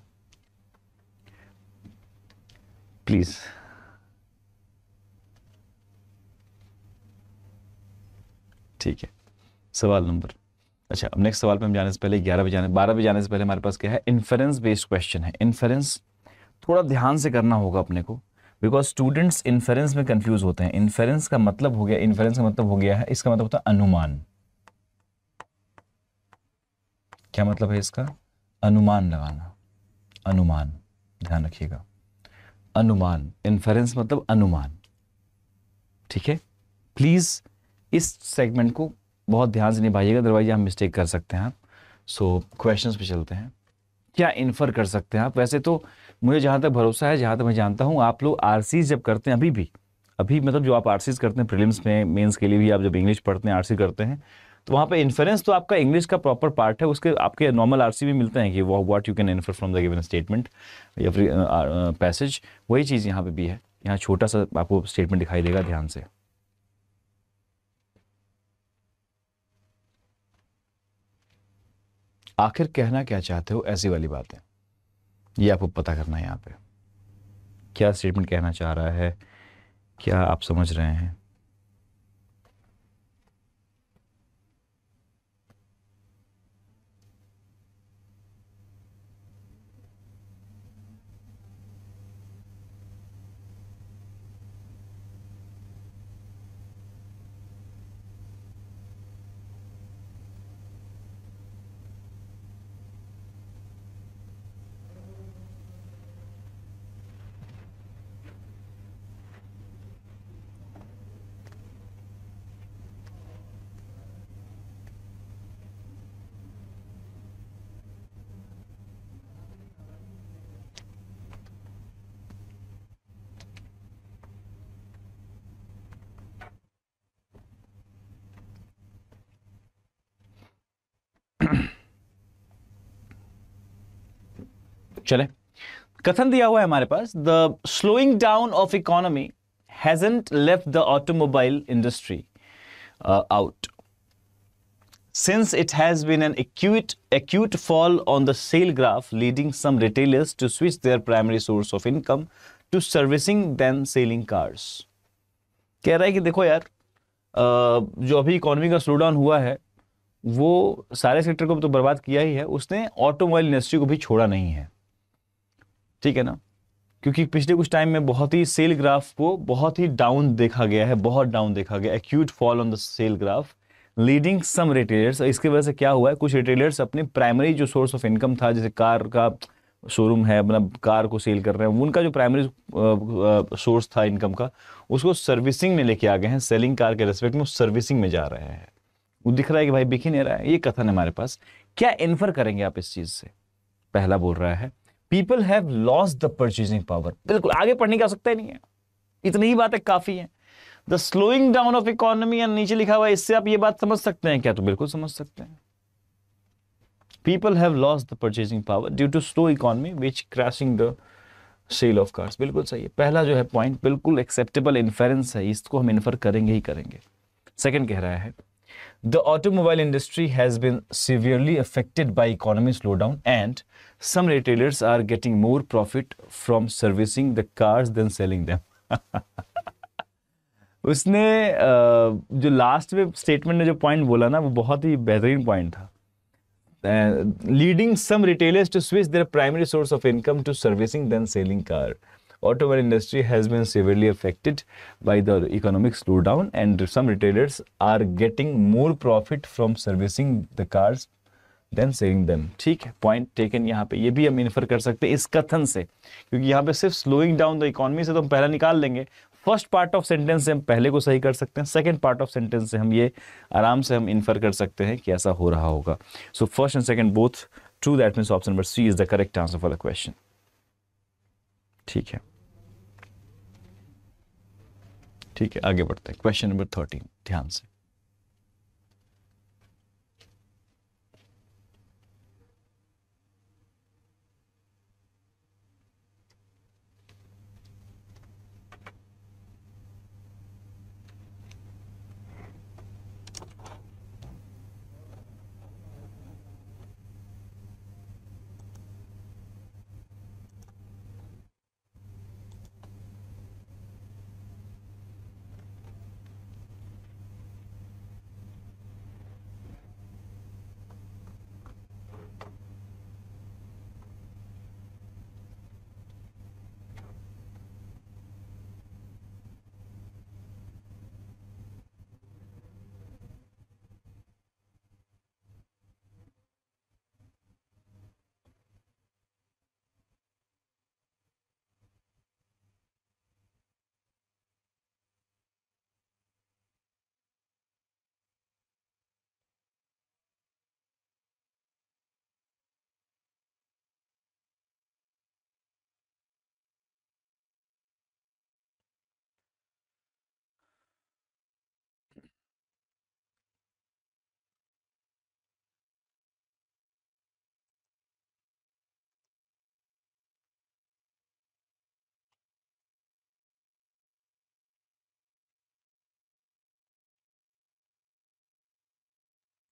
A: प्लीज ठीक है, सवाल नंबर, अच्छा अब नेक्स्ट सवाल पे हम जाने से पहले 12 बजे जाने से पहले हमारे पास क्या है, इन्फेरेंस बेस्ड क्वेश्चन है। इन्फेरेंस थोड़ा ध्यान से करना होगा अपने को, बिकॉज स्टूडेंट्स इन्फेरेंस में कंफ्यूज होते हैं। इन्फेरेंस का मतलब हो गया, इन्फेरेंस का मतलब हो गया है, इसका मतलब होता है अनुमान। क्या मतलब है इसका? अनुमान लगाना, अनुमान, ध्यान रखिएगा, अनुमान। इन्फेरेंस मतलब अनुमान, ठीक है। प्लीज इस सेगमेंट को बहुत ध्यान से निभाइएगा, अदरवाइज हम मिस्टेक कर सकते हैं आप। सो क्वेश्चंस पे चलते हैं। क्या इन्फर कर सकते हैं आप? वैसे तो मुझे जहाँ तक भरोसा है, जहाँ तक मैं जानता हूँ, आप लोग आरसीज जब करते हैं, अभी मतलब जो आप आरसीज करते हैं प्रीलिम्स में, मेंस के लिए भी आप जब इंग्लिश पढ़ते हैं, आरसी करते हैं, तो वहाँ पे इन्फरेंस तो आपका इंग्लिश का प्रॉपर पार्ट है, उसके आपके नॉर्मल आरसी भी मिलते हैं कि what you can infer from the given statement या फिर पैसेज। वही चीज़ यहाँ पे भी है। यहाँ छोटा सा आपको स्टेटमेंट दिखाई देगा, ध्यान से। आखिर कहना क्या चाहते हो, ऐसी वाली बात है, ये आपको पता करना है। यहाँ पे क्या स्टेटमेंट कहना चाह रहा है, क्या आप समझ रहे हैं? चले, कथन दिया हुआ है हमारे पास, the slowing down of economy hasn't left the automobile industry out, since it has been an acute fall on the sale graph, leading some retailers to switch their primary source of income to servicing than selling cars. कह रहा है कि देखो यार, जो अभी economy का slow down हुआ है वो सारे सेक्टर को तो बर्बाद किया ही है, उसने ऑटोमोबाइल इंडस्ट्री को भी छोड़ा नहीं है, ठीक है ना। क्योंकि पिछले कुछ टाइम में बहुत ही सेल ग्राफ को बहुत ही डाउन देखा गया है, बहुत डाउन देखा गया, acute fall on the sale graph, leading some retailers. इसकी वजह से क्या हुआ है, कुछ रिटेलर्स अपने प्राइमरी जो सोर्स ऑफ इनकम था, जैसे कार का शोरूम है, अपना कार को सेल कर रहे हैं, उनका जो प्राइमरी सोर्स था इनकम का, उसको सर्विसिंग में लेके आ गए हैं, सेलिंग कार के रेस्पेक्ट में सर्विसिंग में जा रहे हैं। वो दिख रहा है कि भाई बिक ही नहीं रहा है, ये कथन है हमारे पास। क्या इन्फर करेंगे आप इस चीज से? पहला बोल रहा है people have lost the purchasing power. बिल्कुल, आगे पढ़ने की आवश्यकता ही नहीं है, इतनी ही बातें काफी है। The slowing down of economy, नीचे लिखा हुआ है, इससे आप ये बात समझ सकते हैं क्या? तो बिल्कुल समझ सकते हैं। People have lost the purchasing power due to slow economy which crashing the sale of cars. बिल्कुल सही है, पहला जो है पॉइंट बिल्कुल एक्सेप्टेबल इन्फेरेंस है, इसको हम इन्फर करेंगे ही करेंगे। सेकंड कह रहा है the automobile industry has been severely affected by economy slow down and some retailers are getting more profit from servicing the cars than selling them. उसने जो लास्ट में स्टेटमेंट में जो पॉइंट बोला ना, वो बहुत ही बेहतरीन पॉइंट था। Leading some retailers to switch their primary source of income to servicing than selling car. Automobile industry has been severely affected by the economic slowdown and some retailers are getting more profit from servicing the cars than selling them. ठीक है, point taken. यहाँ पे ये भी हम infer कर सकते हैं इस कथन से, क्योंकि यहाँ पे सिर्फ स्लोइंग डाउन द इकोनॉमी से तो हम पहला निकाल लेंगे। फर्स्ट पार्ट ऑफ सेंटेंस से हम पहले को सही कर सकते हैं, सेकंड पार्ट ऑफ सेंटेंस से हम ये आराम से हम इन्फर कर सकते हैं कि ऐसा हो रहा होगा। So first and second both true, that means option number C is the correct answer for the question. ठीक है, ठीक है, आगे बढ़ते हैं। क्वेश्चन नंबर 13, ध्यान से।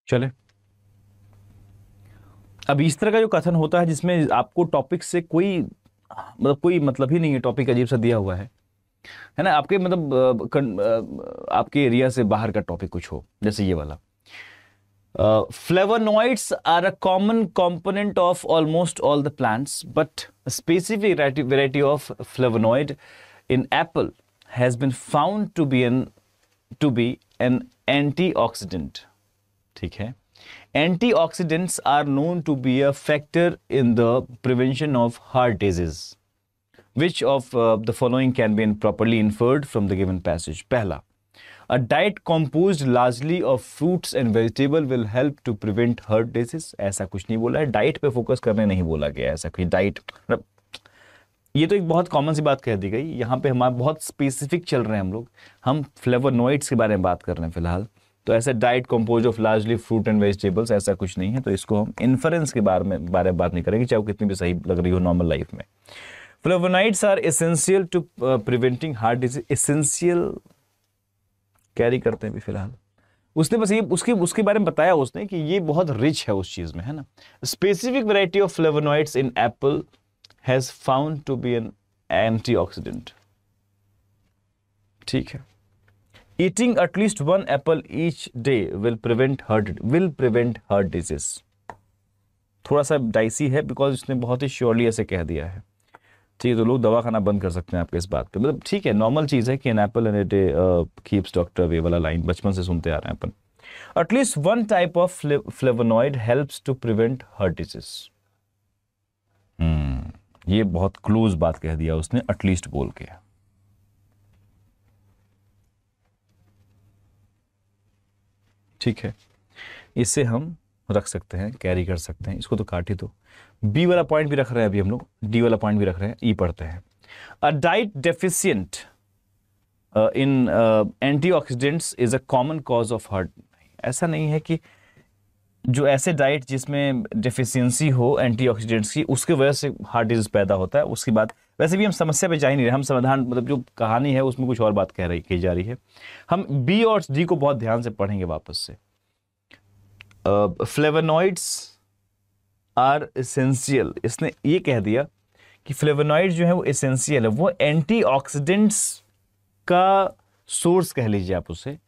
A: चले, अब इस तरह का जो कथन होता है जिसमें आपको टॉपिक से कोई कोई मतलब ही नहीं है, टॉपिक अजीब सा दिया हुआ है ना, आपके आपके एरिया से बाहर का टॉपिक कुछ हो, जैसे ये वाला। Flavonoids are a common component of almost all the plants but specific variety of flavonoid in apple has been found to be an antioxidant. ठीक है, antioxidants are known to be a factor in the prevention of heart disease. Which of the following can be properly inferred from the given passage? पहला, a diet composed largely of fruits and vegetable will help to prevent heart disease. ऐसा कुछ नहीं बोला है, diet पे focus करने नहीं बोला गया, ऐसा कोई डाइट, ये तो एक बहुत कॉमन सी बात कह दी गई। यहाँ पे हमारे बहुत स्पेसिफिक चल रहे हैं हम लोग, हम फ्लेवोनॉइड्स के बारे में बात कर रहे हैं फिलहाल, तो ऐसे diet compose of largely fruit and vegetables ऐसा कुछ नहीं है, तो इसको हम इन्फरेंस के बारे में बात नहीं करेंगे, चाहे वो कितनी भी सही लग रही हो नॉर्मल लाइफ में। Flavonoids are essential to preventing heart disease. Essential carry करते हैं भी फिलहाल, उसने बस ये उसके बारे में बताया उसने कि ये बहुत रिच है उस चीज में, है ना। Specific variety of flavonoids in apple has found to be an antioxidant. ठीक है, eating at least one apple each day will prevent heart disease। थोड़ा सा डाइसी है बिकॉज उसने बहुत ही श्योरली ऐसे कह दिया है। ठीक है, तो लोग दवा खाना बंद कर सकते हैं आपके इस बात पे, मतलब ठीक है, नॉर्मल चीज है कि an apple and a day keeps doctor away वाला लाइन बचपन से सुनते आ रहे हैं अपन। At least one type of flavonoid helps to prevent heart disease. ये बहुत क्लोज बात कह दिया उसने एटलीस्ट बोल के। ठीक है, इसे हम रख सकते हैं, कैरी कर सकते हैं, इसको तो काट ही दो। बी वाला पॉइंट भी रख रहे हैं अभी हम लोग, डी वाला पॉइंट भी रख रहे हैं, ई पढ़ते हैं। A diet deficient in antioxidants is a common cause of heart. ऐसा नहीं है कि जो ऐसे डाइट जिसमें डेफिशिएंसी हो एंटीऑक्सीडेंट्स की, उसके वजह से हार्ट डिजीज पैदा होता है। उसकी बात वैसे भी हम समस्या पे जा ही नहीं रहे, हम समाधान मतलब जो कहानी है उसमें कुछ और बात की जा रही है। हम बी और डी को बहुत ध्यान से पढ़ेंगे वापस से। फ्लेवोनॉइड्स आर एसेंशियल, इसने ये कह दिया कि फ्लेवोनॉइड जो है वो एसेंशियल है, वो एंटीऑक्सीडेंट्स का सोर्स कह लीजिए आप उसे।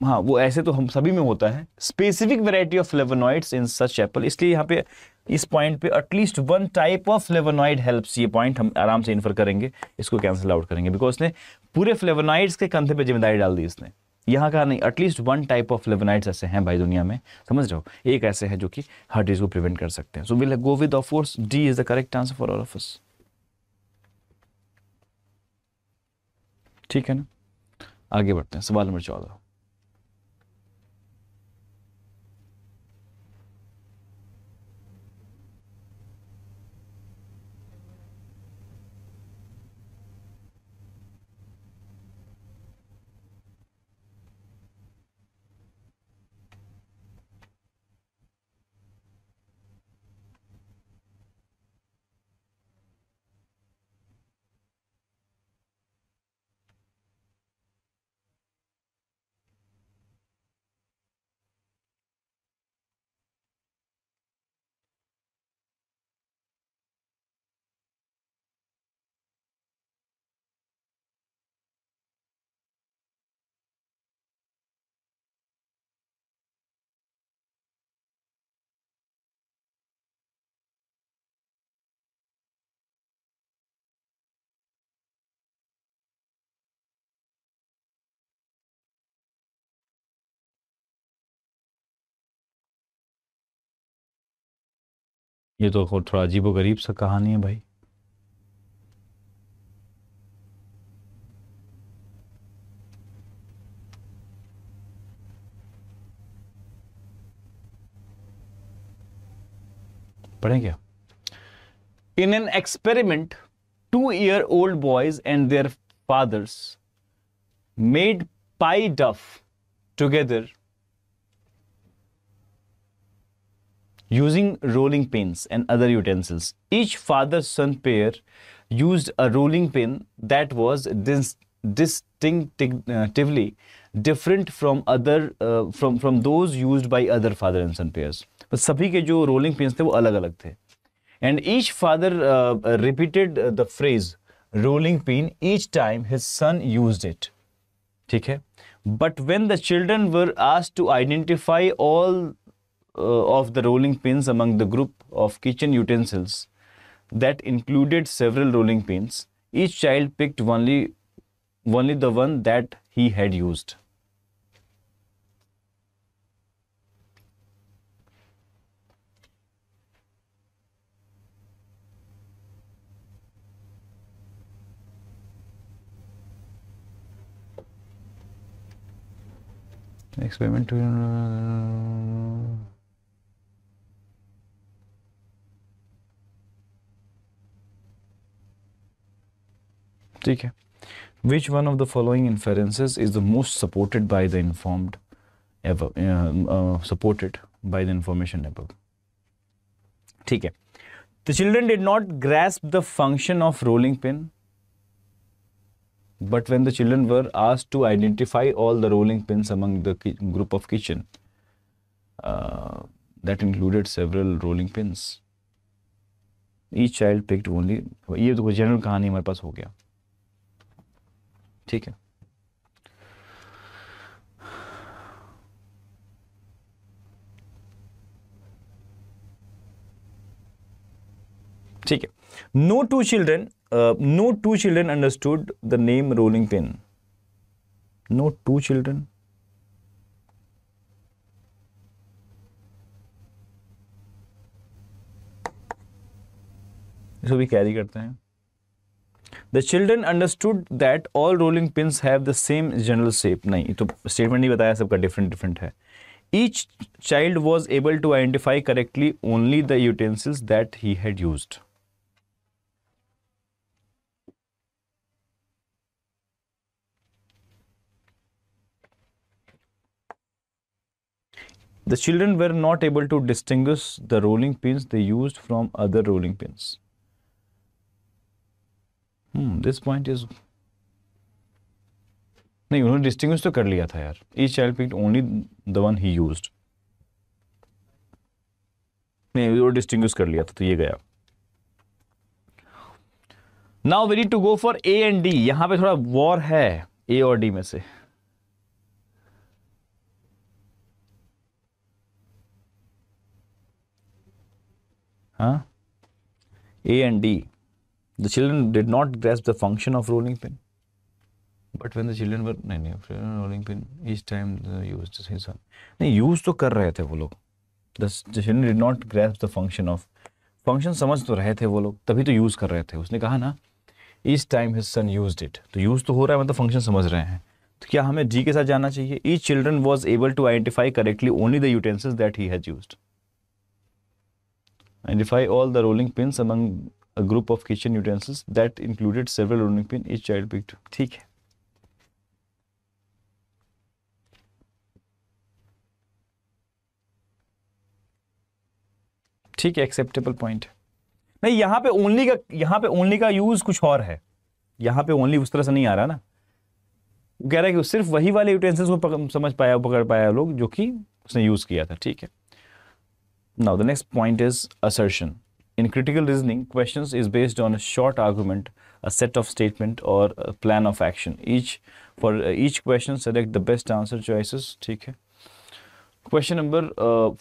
A: हाँ, वो ऐसे तो हम सभी में होता है। Specific variety of flavonoids in such Apple, इसलिए यहाँ पे इस पॉइंट पे at least one type of flavonoid helps, ये पॉइंट हम आराम से इन्फर करेंगे, इसको कैंसिल आउट करेंगे, बिकॉज इसने पूरे फ्लेवोनॉइड्स के कंधे पे जिम्मेदारी डाल दी इसने। यहाँ कहा नहीं, at least one type of flavonoids ऐसे हैं भाई दुनिया में, समझ रहे हो, एक ऐसे हैं जो कि हार्ट डिजीज को प्रिवेंट कर सकते हैं। So will go with of course D is the correct answer for all of us. ठीक है ना, आगे बढ़ते हैं, सवाल नंबर 14। ये तो थोड़ा अजीबो गरीब सा कहानी है भाई। पढ़ें क्या? In an experiment, 2-year-old boys and their fathers made pie duff together using rolling pins and other utensils. Each father-son pair used a rolling pin that was distinctively different from from those used by other father and son pairs. बस सभी के जो rolling pins थे वो अलग अलग थे। And each father repeated the phrase rolling pin each time his son used it. ठीक है? But when the children were asked to identify all of the rolling pins among the group of kitchen utensils that included several rolling pins, each child picked only the one that he had used. Experiment to ठीक है। Which one of the following inferences is the most supported by the supported by the information above? ठीक है। The children did not grasp the function of rolling pin, but when the children were asked to identify all the rolling pins among the group of kitchen that included several rolling pins, each child picked only. ये तो general कहानी हमारे पास हो गया। ठीक है, ठीक है। No two children understood the name rolling pin. No two children. इसको भी कैरी करते हैं। The children understood that all rolling pins have the same general shape. नहीं, तो स्टेटमेंट नहीं बताया, सबका डिफरेंट डिफरेंट है। Each child was able to identify correctly only the utensils that he had used. The children were not able to distinguish the rolling pins they used from other rolling pins. This point is नहीं, उन्होंने distinguish तो कर लिया था यार। Each child picked only the one he used. नहीं, वो distinguish कर लिया था, तो ये गया। Now we need to go for A and D. यहां पे थोड़ा वॉर है A और D में से। हाँ, A and D. The children did not grasp the function of rolling pin. But when the children were नहीं rolling pin each time they used his son. नहीं, यूज तो कर रहे थे वो लोग। The children did not grasp the function of, function समझ तो रहे थे वो लोग, तभी तो यूज कर रहे थे। उसने कहा ना each time his son used it, तो यूज तो हो रहा है, मतलब फंक्शन समझ रहे हैं। तो क्या हमें G के साथ जाना चाहिए? Each children was able to identify correctly only the utensils that he had used. Identify all the rolling pins among a group of kitchen utensils that included several rolling pins. Each child picked. ठीक है, ठीक है, acceptable point. नहीं, यहाँ पे only का use कुछ और है। यहाँ पे ओनली उस तरह से नहीं आ रहा ना। वो कह रहा है कि सिर्फ वही वाले यूटेंसिल्स को समझ पाया, पकड़ पाया लोग जो कि उसने यूज किया था। ठीक है। Now the next point is assertion. In critical reasoning, questions is based on a short argument, a set of statement or a plan of action. For each question, select the best answer choices. ठीक है। Question number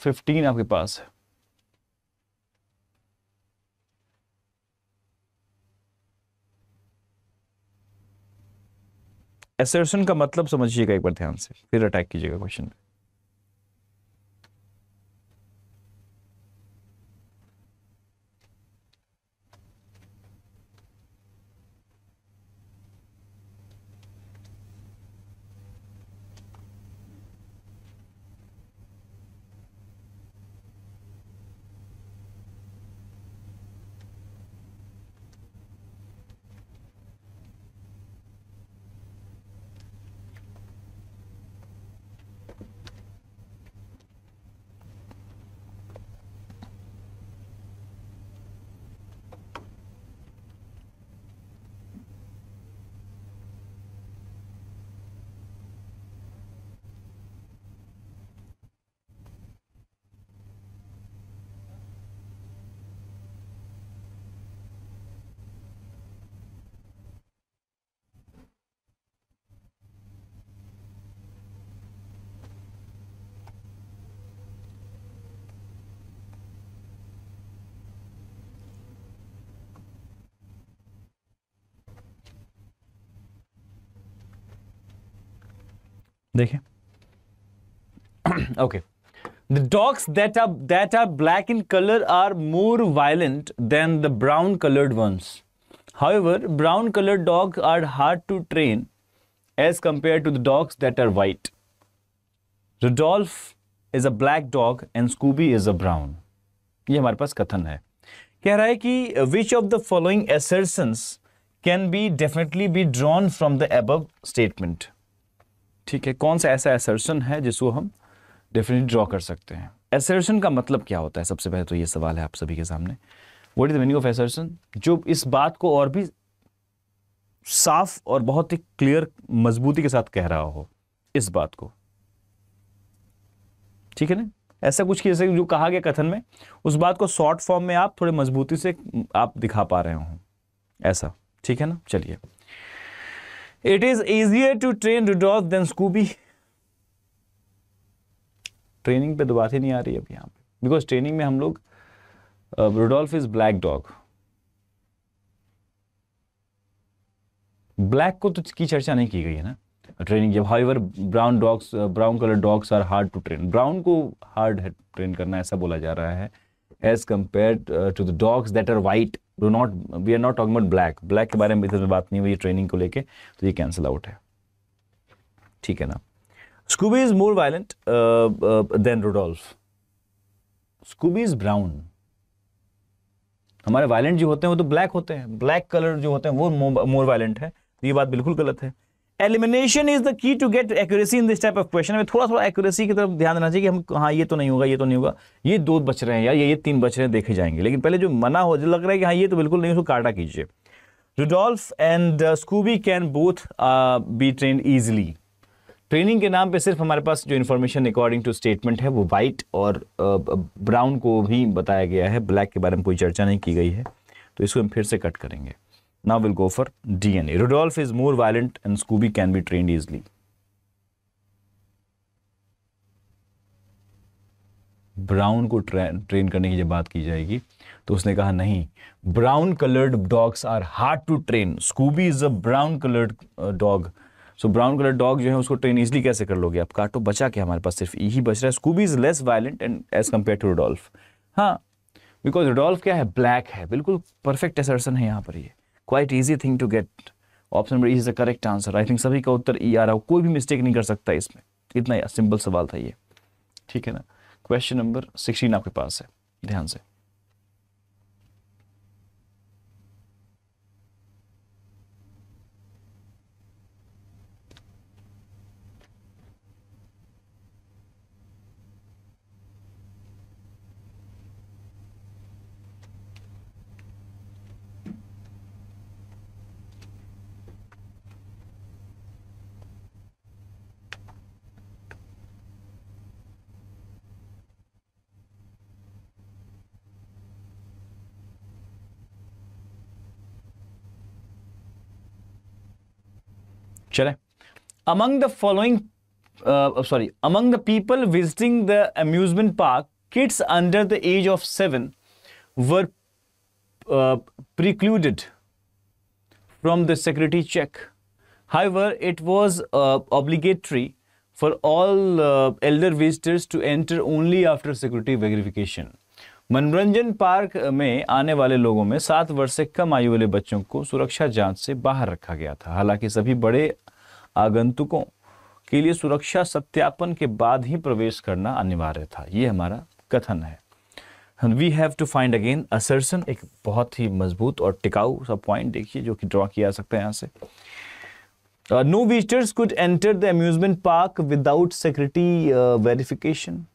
A: 15 आपके पास है। Assertion का मतलब समझिएगा एक बार ध्यान से, फिर अटैक कीजिएगा क्वेश्चन पे। देखें, okay. The dogs that are black in color are more violent than the brown colored ones. However, brown colored dogs are hard to train as compared to the dogs that are white. Rudolph is a black dog and Scooby is a brown. ये हमारे पास कथन है। कह रहा है कि which of the following assertions can be definitely be drawn from the above statement. ठीक है, कौन सा ऐसा assertion है जिसको हम डेफिनेटली ड्रॉ कर सकते हैं। assertion का मतलब क्या होता है? सबसे पहले तो ये सवाल है आप सभी के सामने। What is the meaning of assertion? जो इस बात को और भी साफ और बहुत ही क्लियर मजबूती के साथ कह रहा हो इस बात को, ठीक है ना? ऐसा कुछ कि जैसे जो कहा गया कथन में, उस बात को शॉर्ट फॉर्म में आप थोड़े मजबूती से आप दिखा पा रहे हो, ऐसा, ठीक है ना? चलिए, it is easier to train Rudolph than Scooby. Training पे तो बात ही नहीं आ रही है अब यहाँ पे, बिकॉज ट्रेनिंग में हम लोग Rudolph is black dog, black को तो की चर्चा नहीं की गई है ना ट्रेनिंग जब। However brown colour dogs are hard to train, brown को हार्ड है ट्रेन करना, ऐसा बोला जा रहा है, as compared to the dogs that are white. Do not, we are not talking about black, black के बारे में इधर बात नहीं हुई ट्रेनिंग को लेके, तो ये कैंसिल आउट है, ठीक है ना। Scooby is more violent than Rudolph. Scooby is brown. हमारे वायलेंट जो होते हैं वो तो ब्लैक होते हैं, ब्लैक कलर जो होते हैं वो मोर वायलेंट है, तो ये बात बिल्कुल गलत है। Elimination is the key to get accuracy in this type of question. हमें थोड़ा थोड़ा एक्यूरेसी की तरफ ध्यान देना चाहिए कि हम हाँ ये तो नहीं होगा, ये तो नहीं होगा, ये 2 बच रहे हैं यार, ये 3 बच रहे हैं, देखे जाएंगे, लेकिन पहले जो मना हो, जो लग रहा है कि हाँ ये तो बिल्कुल नहीं, उसको काटा कीजिए। Rudolph and Scooby can both be trained easily. Training के नाम पे सिर्फ हमारे पास जो इन्फॉर्मेशन अकॉर्डिंग टू स्टेटमेंट है वो वाइट और ब्राउन को भी बताया गया है, ब्लैक के बारे में कोई चर्चा नहीं की गई है, तो इसको हम फिर से कट करेंगे। Now will go for DNA. Rudolph is more violent and Scooby can be trained easily. Brown को ट्रेन करने की जब बात की जाएगी तो उसने कहा नहीं, brown coloured dogs are hard to train, Scooby is a brown coloured dog, so brown colour dog जो है उसको ट्रेन इजिली कैसे कर लोगे आप, काटो, बचा के हमारे पास सिर्फ यही बच रहा है। Scooby is less violent and as compare to Rudolph. हाँ, बिकॉज रुडोल्फ क्या है, ब्लैक है, बिल्कुल परफेक्ट असर्शन है यहाँ पर, ये quite easy thing to get. Option number E is the correct answer. I think सभी का उत्तर ई आ रहा हो, कोई भी मिस्टेक नहीं कर सकता इसमें, इतना सिंपल सवाल था ये, ठीक है ना। क्वेश्चन नंबर 16 आपके पास है, ध्यान से। चले, among the following among the people visiting the amusement park, kids under the age of 7 were precluded from the security check. However, it was obligatory for all elder visitors to enter only after security verification. मनोरंजन park में आने वाले लोगों में 7 वर्ष से कम आयु वाले बच्चों को सुरक्षा जांच से बाहर रखा गया था। हालांकि सभी बड़े आगंतुकों के लिए सुरक्षा सत्यापन के बाद ही प्रवेश करना अनिवार्य था। ये हमारा कथन है। We have to find again assertion, एक बहुत ही मजबूत और टिकाऊ सा पॉइंट देखिए जो कि ड्रॉ किया जा सकता है यहाँ से। No visitors could enter the amusement park without security verification.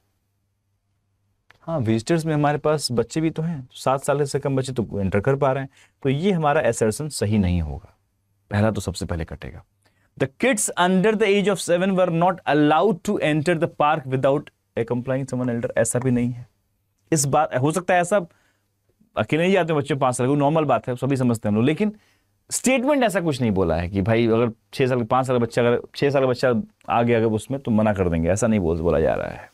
A: हाँ, विजिटर्स में हमारे पास बच्चे भी तो हैं, 7 साल से कम बच्चे तो एंटर कर पा रहे हैं, तो ये हमारा असर्शन सही नहीं होगा, पहला तो सबसे पहले कटेगा। The kids under the age of 7 were not allowed to enter the park without accompanying someone elder, ऐसा भी नहीं है। इस बात हो सकता है ऐसा अकेले नहीं जाते बच्चे 5 साल को, नॉर्मल बात है, सभी समझते हैं हम लोग, लेकिन स्टेटमेंट ऐसा कुछ नहीं बोला है कि भाई अगर 6 साल 5 साल का बच्चा, अगर 6 साल का बच्चा आ गया अगर उसमें तो मना कर देंगे, ऐसा नहीं बोला जा रहा है।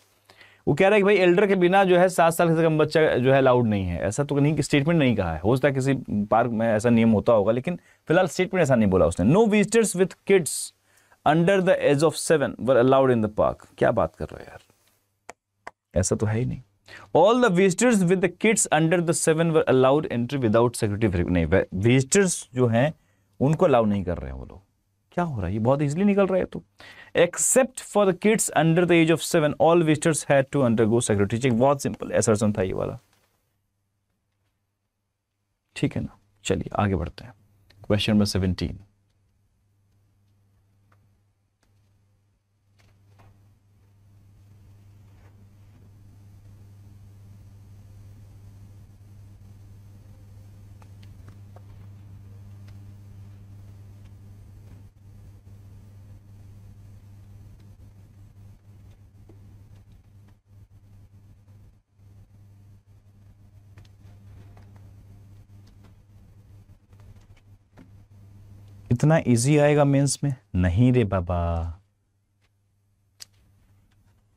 A: वो कह रहा है कि भाई एल्डर के बिना जो है 7 साल से कम बच्चा जो है अलाउड नहीं है, ऐसा तो नहीं, स्टेटमेंट नहीं कहा है। हो सकता है किसी पार्क में ऐसा नियम होता होगा, लेकिन फिलहाल स्टेटमेंट ऐसा नहीं बोला उसने। No visitors with kids under the age of 7 were allowed in the park. क्या बात कर रहे हो यार, ऐसा तो है ही नहीं। All the visitors with the kids under the 7 were allowed entry without security. नहीं, विजिटर्स जो हैं उनको अलाउ नहीं कर रहे हैं वो लोग। क्या हो रहा है, ये बहुत इजीली निकल रहा है। तो except for the kids under the age of 7 all visitors had to undergo security check. बहुत सिंपल असर्शन था ये वाला, ठीक है ना। चलिए आगे बढ़ते हैं। Question number 17। इतना इजी आएगा मेंस में? नहीं रे बाबा,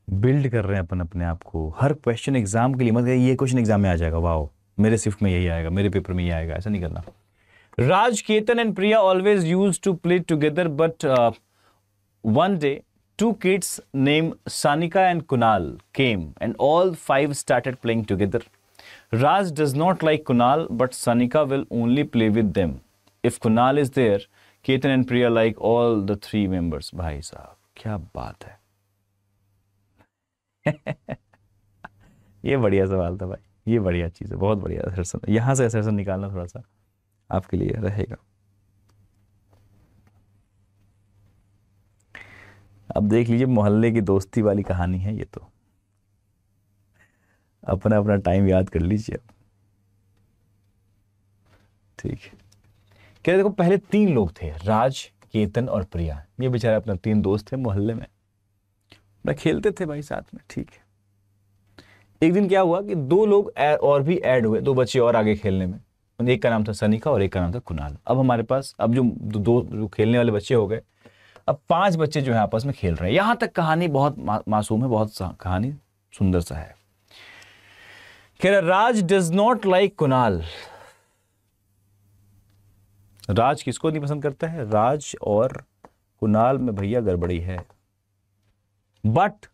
A: बिल्ड कर रहे हैं अपन अपने आप को। हर क्वेश्चन एग्जाम के लिए मत ये क्वेश्चन एग्जाम में आ जाएगा, वाओ मेरे शिफ्ट में यही आएगा, मेरे पेपर में यही आएगा, ऐसा नहीं करना। Raj, Ketan and Priya always used to play together but one day 2 kids named Sanika and Kunal came and all 5 started playing together. Raj does not like Kunal, but Sanika will only play with them. If Kunal is there, Ketan and Priya like all the 3 members. भाई साहब क्या बात है। ये बढ़िया सवाल था भाई, ये बढ़िया चीज़ है, बहुत बढ़िया असरसन। यहाँ से असरसन निकालना थोड़ा सा आपके लिए रहेगा। अब देख लीजिए, मोहल्ले की दोस्ती वाली कहानी है ये तो, अपना अपना टाइम याद कर लीजिए अब। ठीक है, क्या देखो, पहले 3 लोग थे, राज, केतन और प्रिया। ये बेचारे अपना 3 दोस्त थे मोहल्ले में, अपना खेलते थे भाई साथ में। ठीक है, एक दिन क्या हुआ कि 2 लोग और भी ऐड हुए, 2 बच्चे और आगे खेलने में। एक का नाम था सनिका और एक का नाम था कुणाल। अब हमारे पास अब जो खेलने वाले बच्चे हो गए, अब 5 बच्चे जो है आपस में खेल रहे हैं। यहां तक कहानी बहुत मासूम है, बहुत कहानी सुंदर सा है। कह रहा राज डज नॉट लाइक कुणाल। राज किसको नहीं पसंद करता है? राज और कुणाल में भैया गड़बड़ी है। बट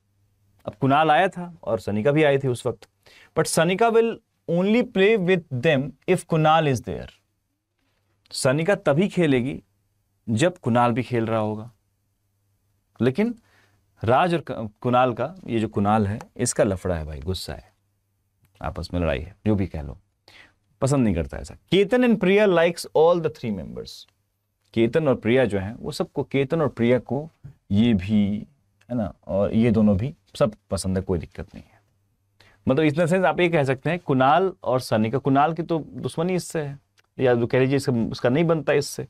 A: अब कुणाल आया था और सनिका भी आई थी उस वक्त, but Sanika will only play with them if Kunal is there. Sanika तभी खेलेगी जब कुणाल भी खेल रहा होगा। लेकिन राज और कुणाल का, ये जो कुणाल है इसका लफड़ा है भाई, गुस्सा है, आपस में लड़ाई है, जो भी कह लो, पसंद नहीं करता ऐसा। Ketan and Priya likes all the 3 members. Ketan और प्रिया जो हैं वो सबको, केतन और प्रिया को ये भी है ना, और ये दोनों भी सब पसंद है, कोई दिक्कत नहीं है। मतलब इस सेंस आप ये कह सकते हैं कुणाल और सनिका, कुणाल की तो दुश्मनी इससे है, या जो कह लीजिए उसका नहीं बनता इससे।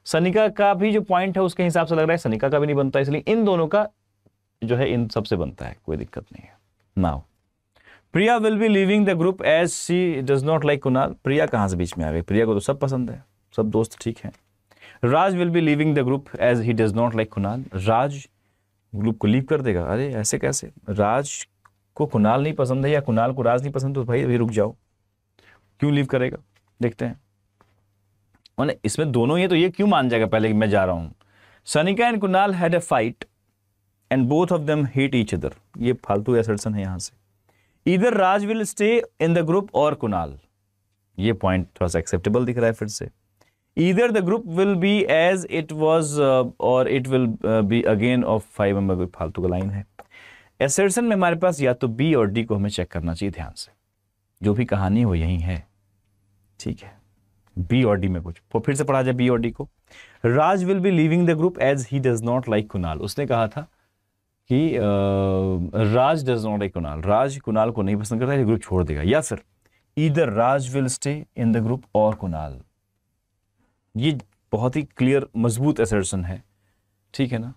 A: सनिका का भी जो पॉइंट है उसके हिसाब से लग रहा है सनिका का भी नहीं बनता, इसलिए इन दोनों का जो है इन सबसे बनता है, कोई दिक्कत नहीं है। Now Priya will be leaving the group as she does not like Kunal. Priya कहाँ से बीच में आ गई? प्रिया को तो सब पसंद है, सब दोस्त ठीक हैं। Raj will be leaving the group as he does not like Kunal. Raj group को लीव कर देगा। अरे ऐसे कैसे? राज को कुणाल नहीं पसंद है या कुणाल को राज नहीं पसंद, तो भाई अभी रुक जाओ, क्यों लीव करेगा? देखते हैं। और इसमें दोनों ये तो ये क्यों मान जाएगा पहले कि मैं जा रहा हूं? Sanika and Kunal had a fight and both of them hate each other. ये फालतू असर्शन है यहां से। Either Raj will stay in the group और कुणाल। ये पॉइंट थोड़ा सा एक्सेप्टेबल दिख रहा है फिर से। Either the group will be as it was और it will be again of 5 member. फालतू का लाइन है। असर्शन में हमारे पास या तो बी और डी को हमें चेक करना चाहिए ध्यान से। जो भी कहानी है वो यही है, ठीक है। बी और डी में कुछ फिर से पढ़ा जाए बी और डी को। Raj will be leaving the group as he does not like Kunal. उसने कहा था कि Raj does not like Kunal, Raj Kunal को नहीं पसंद करता है, ग्रुप छोड़ देगा। या फिर either Raj will stay in the group और कुणाल। ये बहुत ही क्लियर मजबूत असर्शन है, ठीक है ना?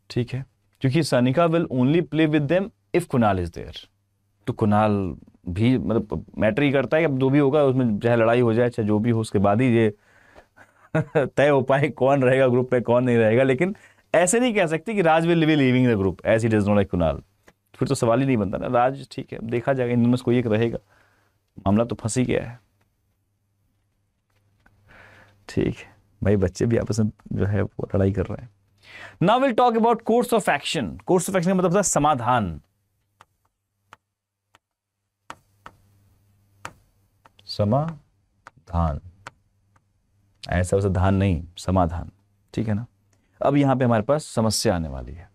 A: ठीक है, क्योंकि Sanika will only play with them if Kunal is there. तो कुणाल भी मतलब मैटर ही करता है कि अब जो भी होगा उसमें चाहे लड़ाई हो जाए चाहे जो भी हो, उसके बाद ही ये तय हो पाए कौन रहेगा ग्रुप में कौन नहीं रहेगा। लेकिन ऐसे नहीं कह सकते कि Raj will be leaving the group as he does not like Kunal, फिर तो सवाल ही नहीं बनता ना। राज ठीक है, देखा जाएगा इन दोनों से कोई एक रहेगा, मामला तो फंस ही गया है। ठीक है भाई, बच्चे भी आपस में जो है वो लड़ाई कर रहे हैं। Now will talk about course of action. Course of action का मतलब था समाधान। समाधान, ऐसा वैसा धान नहीं, समाधान, ठीक है ना? अब यहां पे हमारे पास समस्या आने वाली है।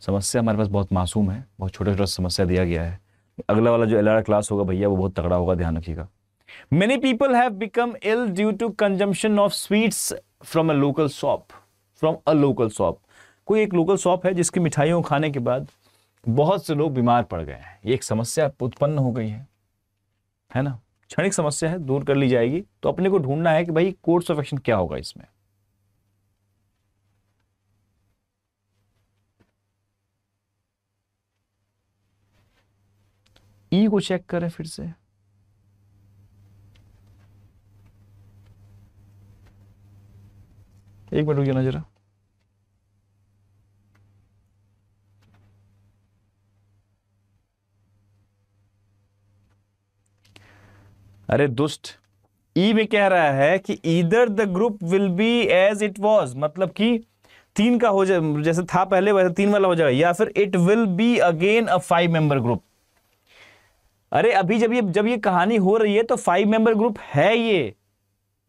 A: समस्या हमारे पास बहुत मासूम है, बहुत छोटा छोटा समस्या दिया गया है। अगला वाला जो एलआर क्लास होगा भैया वो बहुत तगड़ा होगा, ध्यान रखिएगा। Many people have become ill due to consumption of sweets from a local shop. From a local shop. कोई एक लोकल शॉप है जिसकी मिठाइयों खाने के बाद बहुत से लोग बीमार पड़ गए हैं। ये एक समस्या उत्पन्न हो गई है ना? क्षणिक समस्या है, दूर कर ली जाएगी। तो अपने को ढूंढना है कि भाई कोर्स ऑफ एक्शन क्या होगा इसमें। ई को चेक करें फिर से। एक मिनट रुकिए ना जरा। अरे दुष्ट, ई में कह रहा है कि either the group will be as it was, मतलब कि 3 का हो जाए, जैसे था पहले वैसे 3 वाला हो जाएगा, या फिर it will be again a 5 member group. अरे अभी जब ये कहानी हो रही है तो 5 मेंबर ग्रुप है ये।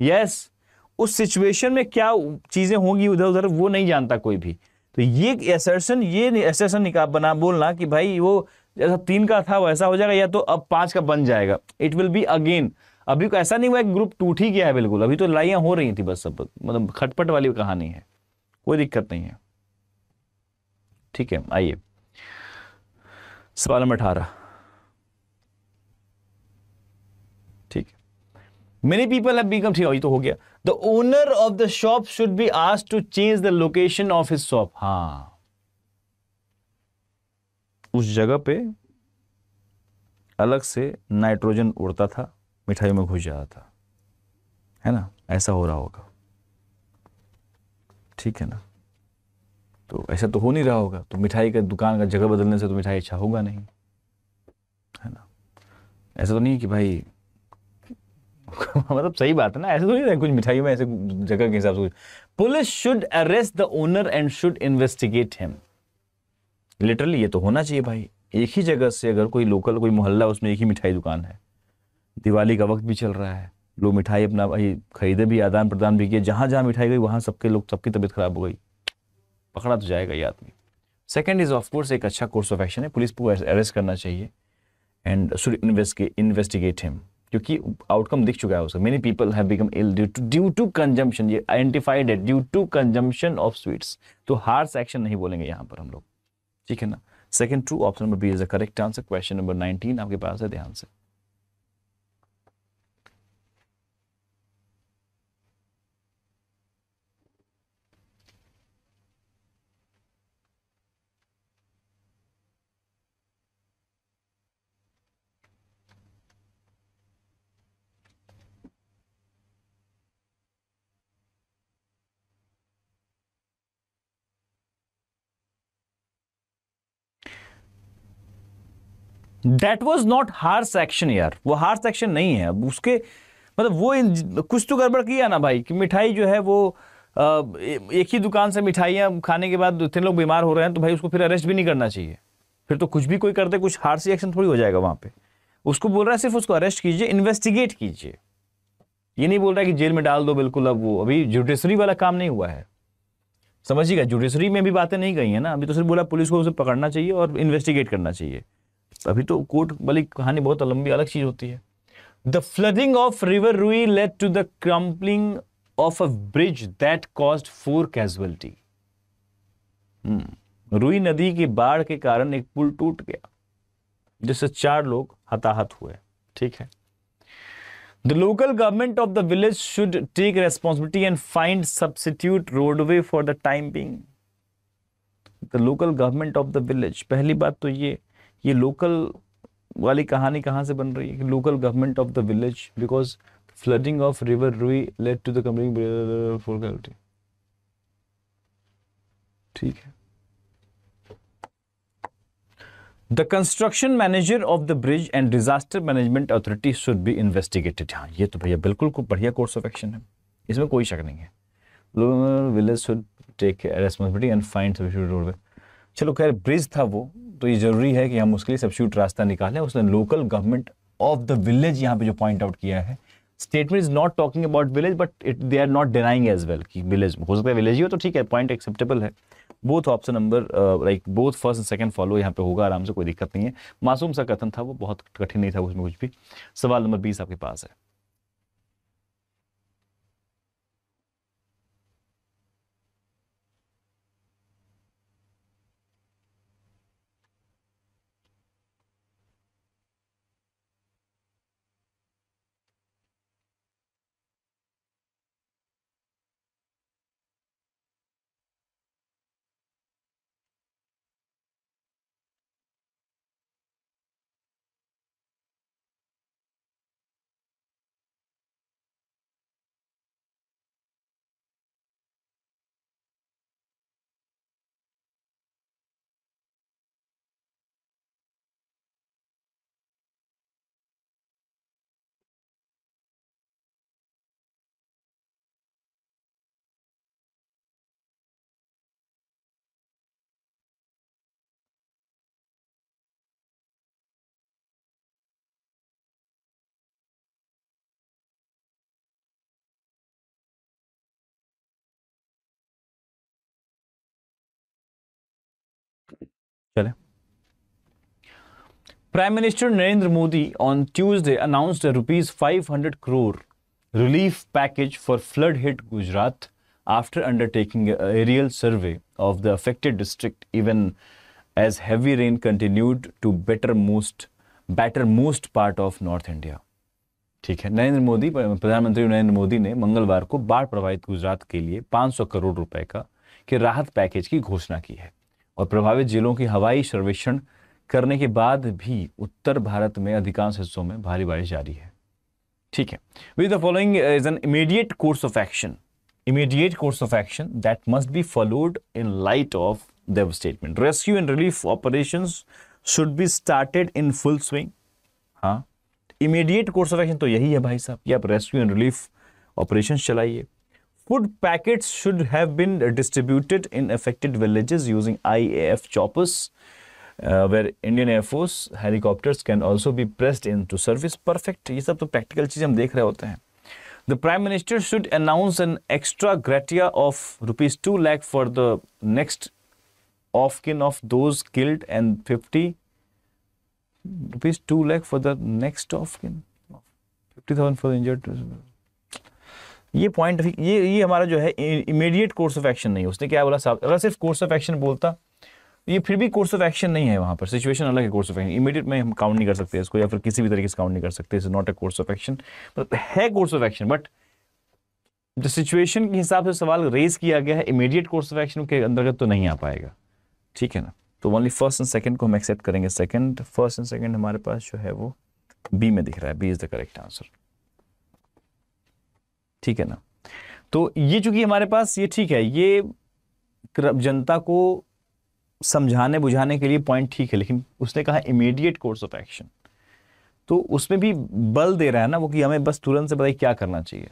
A: यस, उस सिचुएशन में क्या चीजें होंगी उधर उधर वो नहीं जानता कोई भी। तो ये एसर्शन निकाल बना बोलना कि भाई वो जैसा 3 का था वैसा हो जाएगा या तो अब 5 का बन जाएगा, इट विल बी अगेन। अभी को ऐसा नहीं हुआ, ग्रुप टूट ही गया है बिल्कुल, अभी तो लड़ाइयां हो रही थी बस, सब मतलब खटपट वाली कहानी है, कोई दिक्कत नहीं है। ठीक है, आइए सवाल नंबर 18। ठीक है, मेनी पीपल हैव बिकम, ठीक है ये तो हो गया। The owner of the shop should be asked to change the location of his shop. हाँ, उस जगह पे अलग से नाइट्रोजन उड़ता था, मिठाइयों में घुस जाता था, है ना, ऐसा हो रहा होगा। ठीक है ना, तो ऐसा तो हो नहीं रहा होगा, तो मिठाई का दुकान का जगह बदलने से तो मिठाई अच्छा होगा नहीं, है ना। ऐसा तो नहीं है कि भाई मतलब सही बात है ना, ऐसे तो नहीं है कुछ मिठाइयों में ऐसे जगह के हिसाब से। Police should arrest the owner and should investigate him. Literally ये तो होना चाहिए भाई, एक ही जगह से अगर कोई लोकल कोई मोहल्ला उसमें एक ही मिठाई दुकान है, दिवाली का वक्त भी चल रहा है, लोग मिठाई अपना भाई खरीदे भी, आदान प्रदान भी किए, जहां जहां मिठाई गई वहां सबके लोग सबकी तबीयत खराब हो गई, पकड़ा तो जाएगा ये आदमी। सेकंड इज ऑफ कोर्स एक अच्छा कोर्स ऑफ एक्शन है, पुलिस को अरेस्ट करना चाहिए एंड शुड इन्वेस्टिगेट हिम, क्योंकि आउटकम दिख चुका है उसका। Many people have become ill due to consumption, ये आइडेंटिफाइड है, due to consumption of sweets. तो हार्श एक्शन नहीं बोलेंगे यहां पर हम लोग, ठीक है ना। Second true, option number B is the correct answer. Question number 19 आपके पास है, ध्यान से। That was not harsh action यार, वो हार्श एक्शन नहीं है। अब उसके मतलब वो कुछ तो गड़बड़ किया ना भाई, कि मिठाई जो है वो एक ही दुकान से मिठाइयाँ खाने के बाद 2-3 लोग बीमार हो रहे हैं, तो भाई उसको फिर अरेस्ट भी नहीं करना चाहिए। फिर तो कुछ भी कोई करते, कुछ हार्श एक्शन थोड़ी हो जाएगा वहां पे। उसको बोल रहा है सिर्फ उसको अरेस्ट कीजिए, इन्वेस्टिगेट कीजिए। ये नहीं बोल रहा है कि जेल में डाल दो बिल्कुल। अब वो अभी जुडिशरी वाला काम नहीं हुआ है, समझिएगा, जुडिशरी में भी बातें नहीं गई है ना, अभी तो सिर्फ बोला पुलिस को उसे पकड़ना चाहिए और इन्वेस्टिगेट करना चाहिए। अभी तो कोर्ट वाली कहानी बहुत लंबी अलग चीज होती है। The flooding of river Rui led to the crumpling of a bridge that caused 4 casualty. Rui नदी की बाढ़ के कारण एक पुल टूट गया जिससे 4 लोग हताहत हुए। ठीक है। The local government of the village should take responsibility and find substitute roadway for the time being. The local government of the village, पहली बात तो ये लोकल वाली कहानी कहां से बन रही है कि local government of the village, because flooding of river Rui led to the coming. ठीक है। The construction manager of the bridge and disaster management authority should be investigated. हाँ, ये तो भैया बिल्कुल को बढ़िया कोर्स ऑफ एक्शन है, इसमें कोई शक नहीं है। Village should take responsibility and find substitute roadway. चलो खैर ब्रिज था वो, तो ये जरूरी है कि हम उसके लिए सब्स्टिट्यूट रास्ता निकालें। उसने local government of the village यहाँ पे जो पॉइंट आउट किया है, statement is not talking about village but it they are not denying as well कि विलेज हो सकता है, विलेज ही हो तो ठीक है, पॉइंट एक्सेप्टेबल है। Both option number like both first and second follow यहाँ पे होगा आराम से, कोई दिक्कत नहीं है। मासूम सा कथन था वो, बहुत कठिन नहीं था उसमें कुछ भी। सवाल नंबर 20 आपके पास है। चले। Prime Minister Narendra Modi on Tuesday announced a rupees 500 crore relief package for flood-hit Gujarat after undertaking an aerial survey of the affected district, even as heavy rain continued to batter most part of North India. ठीक है, प्रधानमंत्री नरेंद्र मोदी ने मंगलवार को बाढ़ प्रभावित गुजरात के लिए 500 करोड़ रुपए के राहत पैकेज की घोषणा की है और प्रभावित जिलों की हवाई सर्वेक्षण करने के बाद भी उत्तर भारत में अधिकांश हिस्सों में भारी बारिश जारी है। ठीक है, with the following is an immediate course of action that must be followed in light of the statement. Rescue and relief operations should be started in full swing. हाँ, इमीडिएट कोर्स ऑफ एक्शन तो यही है भाई साहब, कि आप rescue and relief operations चलाइए। Food packets should have been distributed in affected villages using IAF choppers where Indian Air Force helicopters can also be pressed into service. Perfect. ये सब तो प्रैक्टिकल चीज हम देख रहे होते हैं। The Prime Minister should announce an extra gratia of ₹2 lakh for the next of kin of those killed and 50 ₹2 lakh for the next of kin, 50,000 for the injured. ये पॉइंट, ये हमारा जो है इमीडिएट कोर्स ऑफ एक्शन नहीं है। उसने क्या बोला साहब, अगर सिर्फ कोर्स ऑफ एक्शन बोलता, ये फिर भी कोर्स ऑफ एक्शन नहीं है, वहां पर सिचुएशन अलग है। कोर्स ऑफ एक्शन इमीडिएट में हम काउंट नहीं कर सकते इसको, या फिर किसी भी तरीके से काउंट नहीं कर सकते। It's not a course of action, है कोर्स ऑफ एक्शन, बट जो सिचुएशन के हिसाब से सवाल रेज किया गया है, इमीडिएट कोर्स ऑफ एक्शन के अंतर्गत तो नहीं आ पाएगा। ठीक है ना, तो ओनली फर्स्ट एंड सेकंड को हम एक्सेप्ट करेंगे। फर्स्ट एंड सेकंड हमारे पास जो है वो बी में दिख रहा है। B is the correct answer. ठीक है ना, तो ये चूंकि हमारे पास ये ठीक है, ये जनता को समझाने बुझाने के लिए पॉइंट ठीक है, लेकिन उसने कहा इमीडिएट कोर्स ऑफ एक्शन, तो उसमें भी बल दे रहा है ना वो, कि हमें बस तुरंत से बताइए क्या करना चाहिए।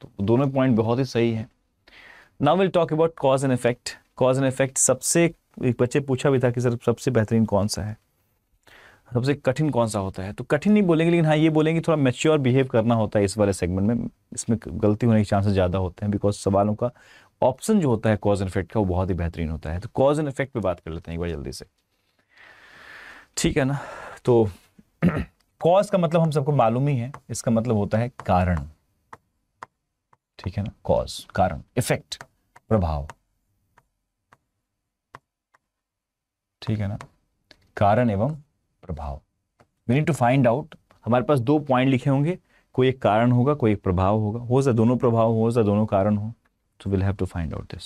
A: तो दोनों पॉइंट बहुत ही सही है। Now will talk about cause and effect. Cause and effect सबसे, एक बच्चे पूछा भी था कि सर सबसे बेहतरीन कौन सा है, सबसे कठिन कौन सा होता है। तो कठिन नहीं बोलेंगे, लेकिन हाँ ये बोलेंगे थोड़ा मैच्योर बिहेव करना होता है इस वाले सेगमेंट में। इसमें गलती होने के चांसेस ज़्यादा होते हैं, बिकॉज सवालों का ऑप्शन जो होता है कॉज एंड इफेक्ट का वो बहुत ही बेहतरीन होता है। तो कॉज एंड इफेक्ट पे बात कर लेते हैं एक बार जल्दी से। ठीक है ना, तो कॉज का मतलब हम सबको मालूम ही है, इसका मतलब होता है कारण। ठीक है ना, कॉज कारण, इफेक्ट प्रभाव। ठीक है ना, कारण एवं प्रभाव। We need to find out. हमारे पास 2 पॉइंट लिखे होंगे, कोई एक कारण होगा, कोई एक प्रभाव होगा, हो सकता दोनों प्रभाव हो सकता दोनों कारण हो। So we'll have to find out this.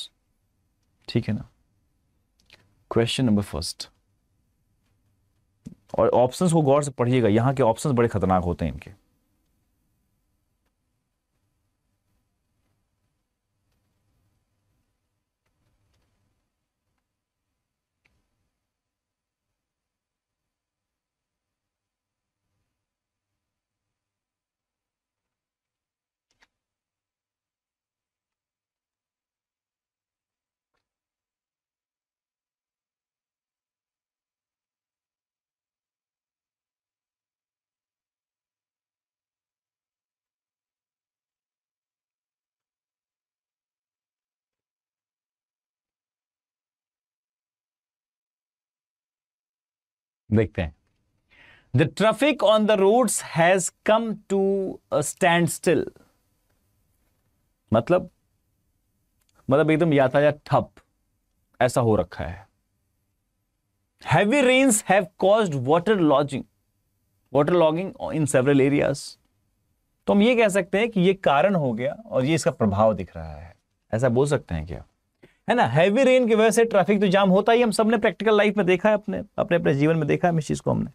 A: ठीक है ना, क्वेश्चन नंबर फर्स्ट। और ऑप्शंस को गौर से पढ़िएगा, यहां के ऑप्शंस बड़े खतरनाक होते हैं इनके। देखते हैं। The traffic on the roads has come to a standstill. मतलब एकदम यातायात ठप ऐसा हो रखा है। Heavy rains have caused waterlogging in several areas. तो हम ये कह सकते हैं कि ये कारण हो गया और ये इसका प्रभाव दिख रहा है, ऐसा बोल सकते हैं क्या, है ना। हैवी रेन की वजह से ट्रैफिक तो जाम होता ही, हम सबने प्रैक्टिकल लाइफ में देखा है, अपने जीवन में देखा है इस चीज को हमने।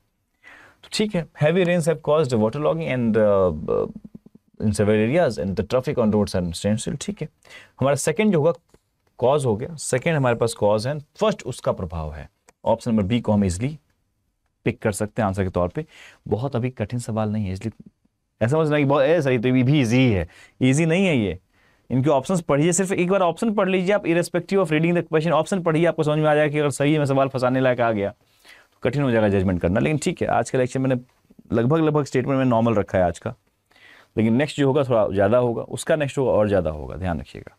A: तो ठीक है, heavy rains have caused waterlogging and in several areas and the traffic on roads are standstill. ठीक है, हमारा सेकंड जो होगा कॉज हो गया। सेकंड हमारे पास कॉज है, फर्स्ट उसका प्रभाव है। ऑप्शन नंबर बी को हम इजिली पिक कर सकते हैं आंसर के तौर पे। बहुत अभी कठिन सवाल नहीं है, इसलिए ऐसा समझना कि बहुत सही तो ये भी इजी है, इजी नहीं है ये। इनके ऑप्शंस पढ़िए, सिर्फ एक बार ऑप्शन पढ़ लीजिए आप, irrespective of reading the question option पढ़िए, आपको समझ में आ जाएगा कि अगर सही में सवाल फंसाने लायक आ गया तो कठिन हो जाएगा जजमेंट करना। लेकिन ठीक है, आज का लेक्चर मैंने लगभग स्टेटमेंट में नॉर्मल रखा है आज का, लेकिन नेक्स्ट जो होगा थोड़ा ज़्यादा होगा, उसका नेक्स्ट होगा और ज़्यादा होगा, ध्यान रखिएगा।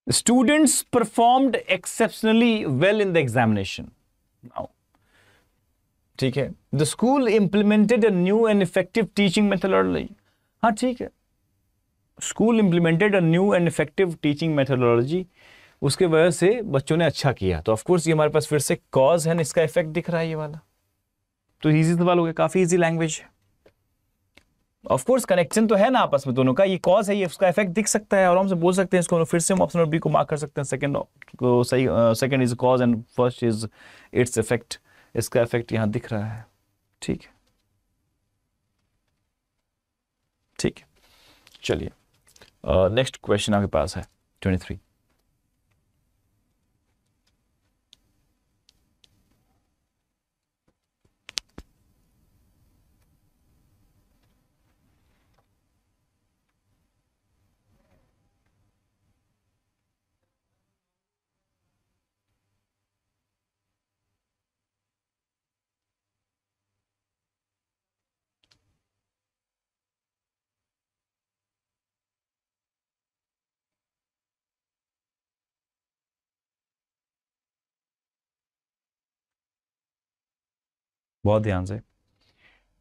A: Students performed exceptionally well in the examination. ठीक है, the school implemented a new and effective teaching methodology. हाँ ठीक है, school implemented a new and effective teaching methodology, उसके वजह से बच्चों ने अच्छा किया। तो ऑफकोर्स ये हमारे पास फिर से कॉज है ना, इसका इफेक्ट दिख रहा है ये वाला, तो इजी सवाल हो गया, काफी इजी लैंग्वेज है। ऑफकोर्स कनेक्शन तो है ना आपस में दोनों का, ये कॉज है, ये उसका इफेक्ट दिख सकता है, आराम से बोल सकते हैं इसको। फिर से हम ऑप्शन बी को मार्क कर सकते हैं, सेकंड को सही, second is cause and first is its effect, इसका इफेक्ट यहां दिख रहा है। ठीक है, ठीक है, चलिए नेक्स्ट क्वेश्चन आपके पास है 23। बहुत ध्यान से,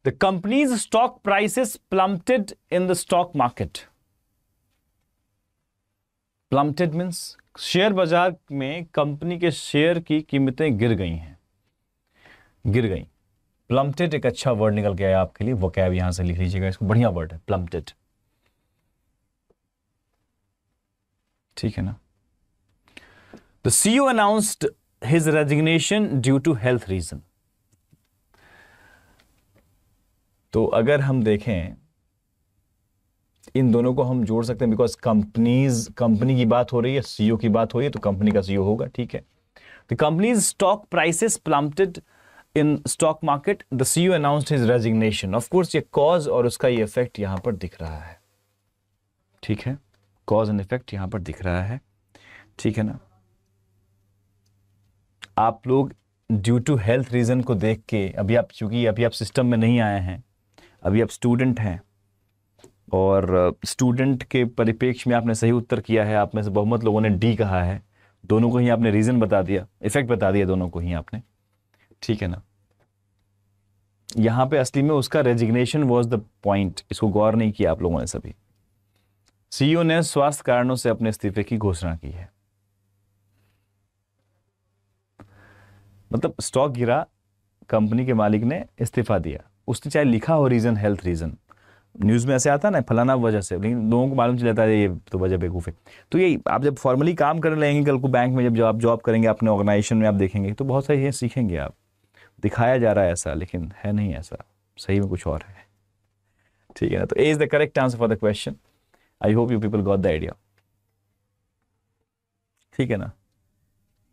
A: the company's stock prices plummeted in the stock market. Plummeted means share बाजार में कंपनी के शेयर की कीमतें गिर गई हैं, गिर गई। प्लम्प्टेड एक अच्छा वर्ड निकल के आया आपके लिए, वोकैब यहां से लिख लीजिएगा इसको, बढ़िया वर्ड है प्लम्प्टेड। ठीक है ना। The CEO announced his resignation due to health reason. तो अगर हम देखें इन दोनों को हम जोड़ सकते हैं, बिकॉज कंपनी की बात हो रही है, सीईओ की बात हो रही है, तो कंपनी का सीईओ होगा। ठीक है, the company's stock prices plummeted in stock market, the CEO announced his resignation. Of course ये कॉज और उसका ये इफेक्ट यहां पर दिख रहा है। ठीक है, कॉज एंड इफेक्ट यहां पर दिख रहा है। ठीक है ना। आप लोग ड्यू टू हेल्थ रीजन को देख के, अभी आप चूंकि अभी आप सिस्टम में नहीं आए हैं, अभी आप स्टूडेंट हैं, और स्टूडेंट के परिप्रेक्ष्य में आपने सही उत्तर किया है। आप में से बहुमत लोगों ने डी कहा है, दोनों को ही आपने रीजन बता दिया, इफेक्ट बता दिया दोनों को ही आपने। ठीक है ना। यहां पे असली में उसका रेजिग्नेशन वाज द पॉइंट, इसको गौर नहीं किया आप लोगों ने सभी। सीईओ ने स्वास्थ्य कारणों से अपने इस्तीफे की घोषणा की है। मतलब स्टॉक गिरा, कंपनी के मालिक ने इस्तीफा दिया, उसने चाहे लिखा हो रीजन हेल्थ रीजन, न्यूज में ऐसे आता है ना फलाना वजह से, लेकिन लोगों को मालूम चल जाता है ये तो वजह बेवकूफ है। तो यही आप जब फॉर्मली काम करने लगेंगे कल को बैंक में, जब आप जॉब करेंगे अपने ऑर्गेनाइजेशन में, आप देखेंगे तो बहुत सारी चीजें सीखेंगे आप। दिखाया जा रहा है ऐसा, लेकिन है नहीं ऐसा, सही में कुछ और है। ठीक है ना। तो A is the correct answer for the question. I hope you people got the idea. ठीक है ना।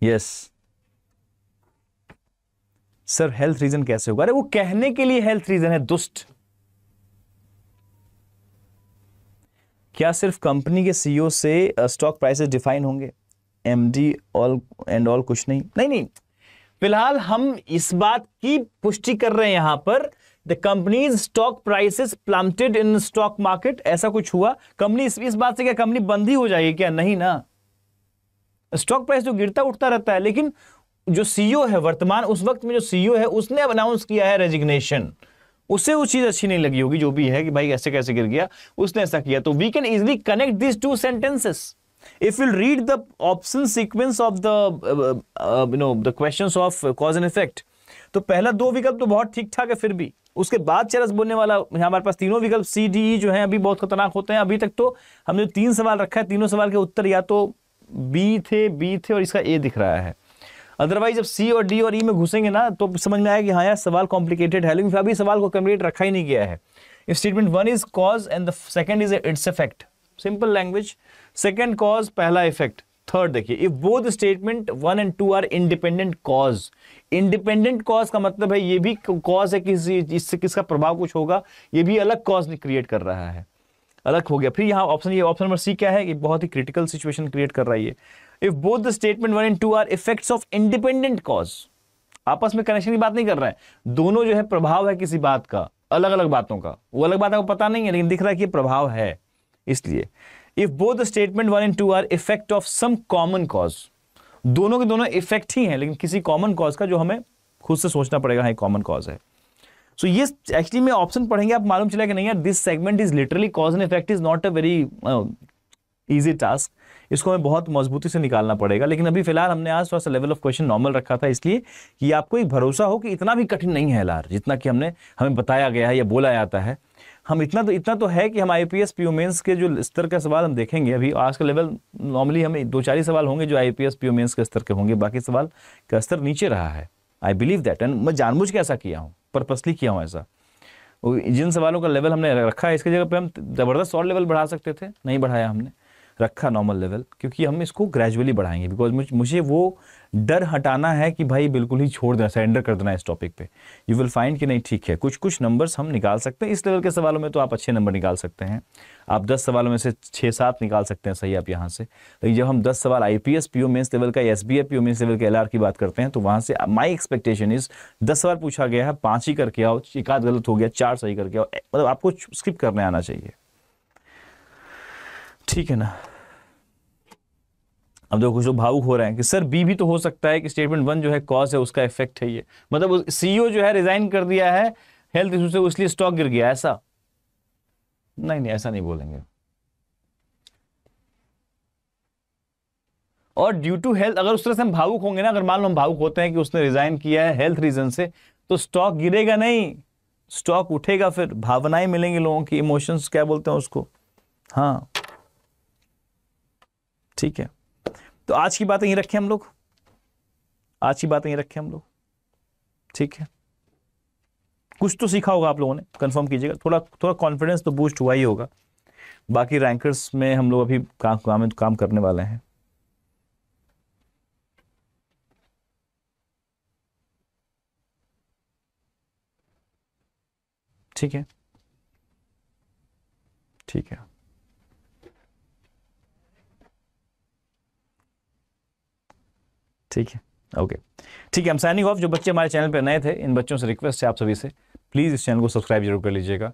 A: यस सर, हेल्थ रीजन कैसे होगा? अरे वो कहने के लिए हेल्थ रीजन है, दुष्ट। क्या सिर्फ कंपनी के सीईओ से स्टॉक प्राइसेस डिफाइन होंगे? एमडी ऑल एंड ऑल कुछ नहीं, नहीं नहीं। फिलहाल हम इस बात की पुष्टि कर रहे हैं यहां पर, the company's stock prices plummeted in stock market, ऐसा कुछ हुआ। कंपनी इस बात से क्या कंपनी बंद ही हो जाएगी क्या? नहीं ना। स्टॉक प्राइस तो गिरता उठता रहता है, लेकिन जो सीईओ है वर्तमान उस वक्त में, जो सीईओ है उसने अनाउंस किया है रेजिग्नेशन, उससे वो चीज अच्छी नहीं लगी होगी जो भी है कि भाई ऐसे कैसे गिर गया, उसने ऐसा किया। तो we can easily connect this two sentences if you'll read the option sequence of the the questions of cause and effect। तो पहला दो विकल्प तो बहुत ठीक ठाक है, फिर भी उसके बाद चरस बोलने वाला यहाँ हमारे पास तीनों विकल्प सी डी ई जो है अभी बहुत खतरनाक होते हैं। अभी तक तो हमने तीन सवाल रखा है, तीनों सवाल के उत्तर या तो बी थे और इसका ए दिख रहा है। अदरवाइज जब सी और डी और ई में घुसेंगे ना तो समझ में आएगा कि हाँ यार सवाल कॉम्प्लिकेटेड है, लेकिन अभी सवाल को कंप्लीट रखा ही नहीं गया है। Statement one is cause and the second is its effect, simple language. Second cause, पहला इफेक्ट। थर्ड देखिए, if both statement 1 and 2 are independent cause. Independent cause का मतलब है ये भी कॉज है, किसी इससे किसका प्रभाव कुछ होगा, ये भी अलग कॉज क्रिएट कर रहा है, अलग हो गया। फिर यहाँ ऑप्शन नंबर सी क्या है कि बहुत ही क्रिटिकल सिचुएशन क्रिएट कर रहा है ये। If both the statement 1 and 2 are effects of independent cause, आपस में कनेक्शन की बात नहीं कर रहा है, दोनों जो है प्रभाव है किसी बात का, अलग अलग बातों का, वो अलग बात आपको पता नहीं है लेकिन दिख रहा है कि प्रभाव है, इसलिए if both the statement 1 and 2 are effect of some common cause, दोनों के दोनों इफेक्ट ही हैं, लेकिन किसी कॉमन कॉज का जो हमें खुद से सोचना पड़ेगा, हाँ कॉमन कॉज है। सो ये एक्चुअली में ऑप्शन पढ़ेंगे आप मालूम चला कि नहीं यार, this segment is literally cause and effect is not a very easy task, इसको हमें बहुत मजबूती से निकालना पड़ेगा। लेकिन अभी फिलहाल हमने आज थोड़ा सा लेवल ऑफ क्वेश्चन नॉर्मल रखा था, इसलिए कि आपको एक भरोसा हो कि इतना भी कठिन नहीं है एलआर, जितना कि हमें बताया गया है या बोला जाता है। हम इतना तो है कि हम आईपीएस पीओ मेंस के जो स्तर का सवाल हम देखेंगे, अभी आज का लेवल नॉर्मली हमें 2-4 ही सवाल होंगे जो आईपीएस पीओ मेंस के स्तर के होंगे, बाकी सवाल का स्तर नीचे रहा है। आई बिलीव दैट, एंड मैं जानबूझ के ऐसा किया हूँ, पर्पसली किया हूँ ऐसा। जिन सवालों का लेवल हमने रखा है, इसकी जगह पे हम ज़बरदस्त और लेवल बढ़ा सकते थे, नहीं बढ़ाया हमने, रखा नॉर्मल लेवल, क्योंकि हम इसको ग्रेजुअली बढ़ाएंगे। बिकॉज मुझे वो डर हटाना है कि भाई बिल्कुल ही छोड़ देना, सरेंडर कर देना इस टॉपिक पे। यू विल फाइंड कि नहीं ठीक है, कुछ नंबर्स हम निकाल सकते हैं इस लेवल के सवालों में, तो आप अच्छे नंबर निकाल सकते हैं। आप 10 सवालों में से 6-7 निकाल सकते हैं सही आप यहाँ से। लेकिन जब हम 10 सवाल आईपीएस पीओ मेंस लेवल का, एसबीआई पीओ मेंस लेवल के एलआर की बात करते हैं, तो वहाँ से माई एक्सपेक्टेशन इज 10 सवाल पूछा गया है, 5 ही करके आओ, एक आध गलत हो गया 4 सही करके आओ, मतलब आपको स्किप करने आना चाहिए, ठीक है ना। अब देखो कुछ लोग भावुक हो रहे हैं कि सर बी भी तो हो सकता है कि स्टेटमेंट 1 जो है कॉज है, उसका इफेक्ट है ये, मतलब सीईओ जो है रिजाइन कर दिया है हेल्थ इशू से, इसलिए स्टॉक गिर गया, ऐसा नहीं, ऐसा नहीं बोलेंगे। और ड्यू टू हेल्थ, अगर उस तरह से हम भावुक होंगे ना, अगर मान लो हम भावुक होते हैं कि उसने रिजाइन किया है हेल्थ रीजन से, तो स्टॉक गिरेगा नहीं, स्टॉक उठेगा, फिर भावनाएं मिलेंगी लोगों की, इमोशंस क्या बोलते हैं उसको, हाँ ठीक है। तो आज की बातें यहीं रखें हम लोग, ठीक है। कुछ तो सीखा होगा आप लोगों ने, कंफर्म कीजिएगा, थोड़ा कॉन्फिडेंस तो बूस्ट हुआ ही होगा। बाकी रैंकर्स में हम लोग अभी काम करने वाले हैं, ठीक है, ठीक है, ठीक है, ओके, ठीक है। हम साइनिंग ऑफ। जो बच्चे हमारे चैनल पर नए थे, इन बच्चों से रिक्वेस्ट है आप सभी से, प्लीज़ इस चैनल को सब्सक्राइब जरूर कर लीजिएगा।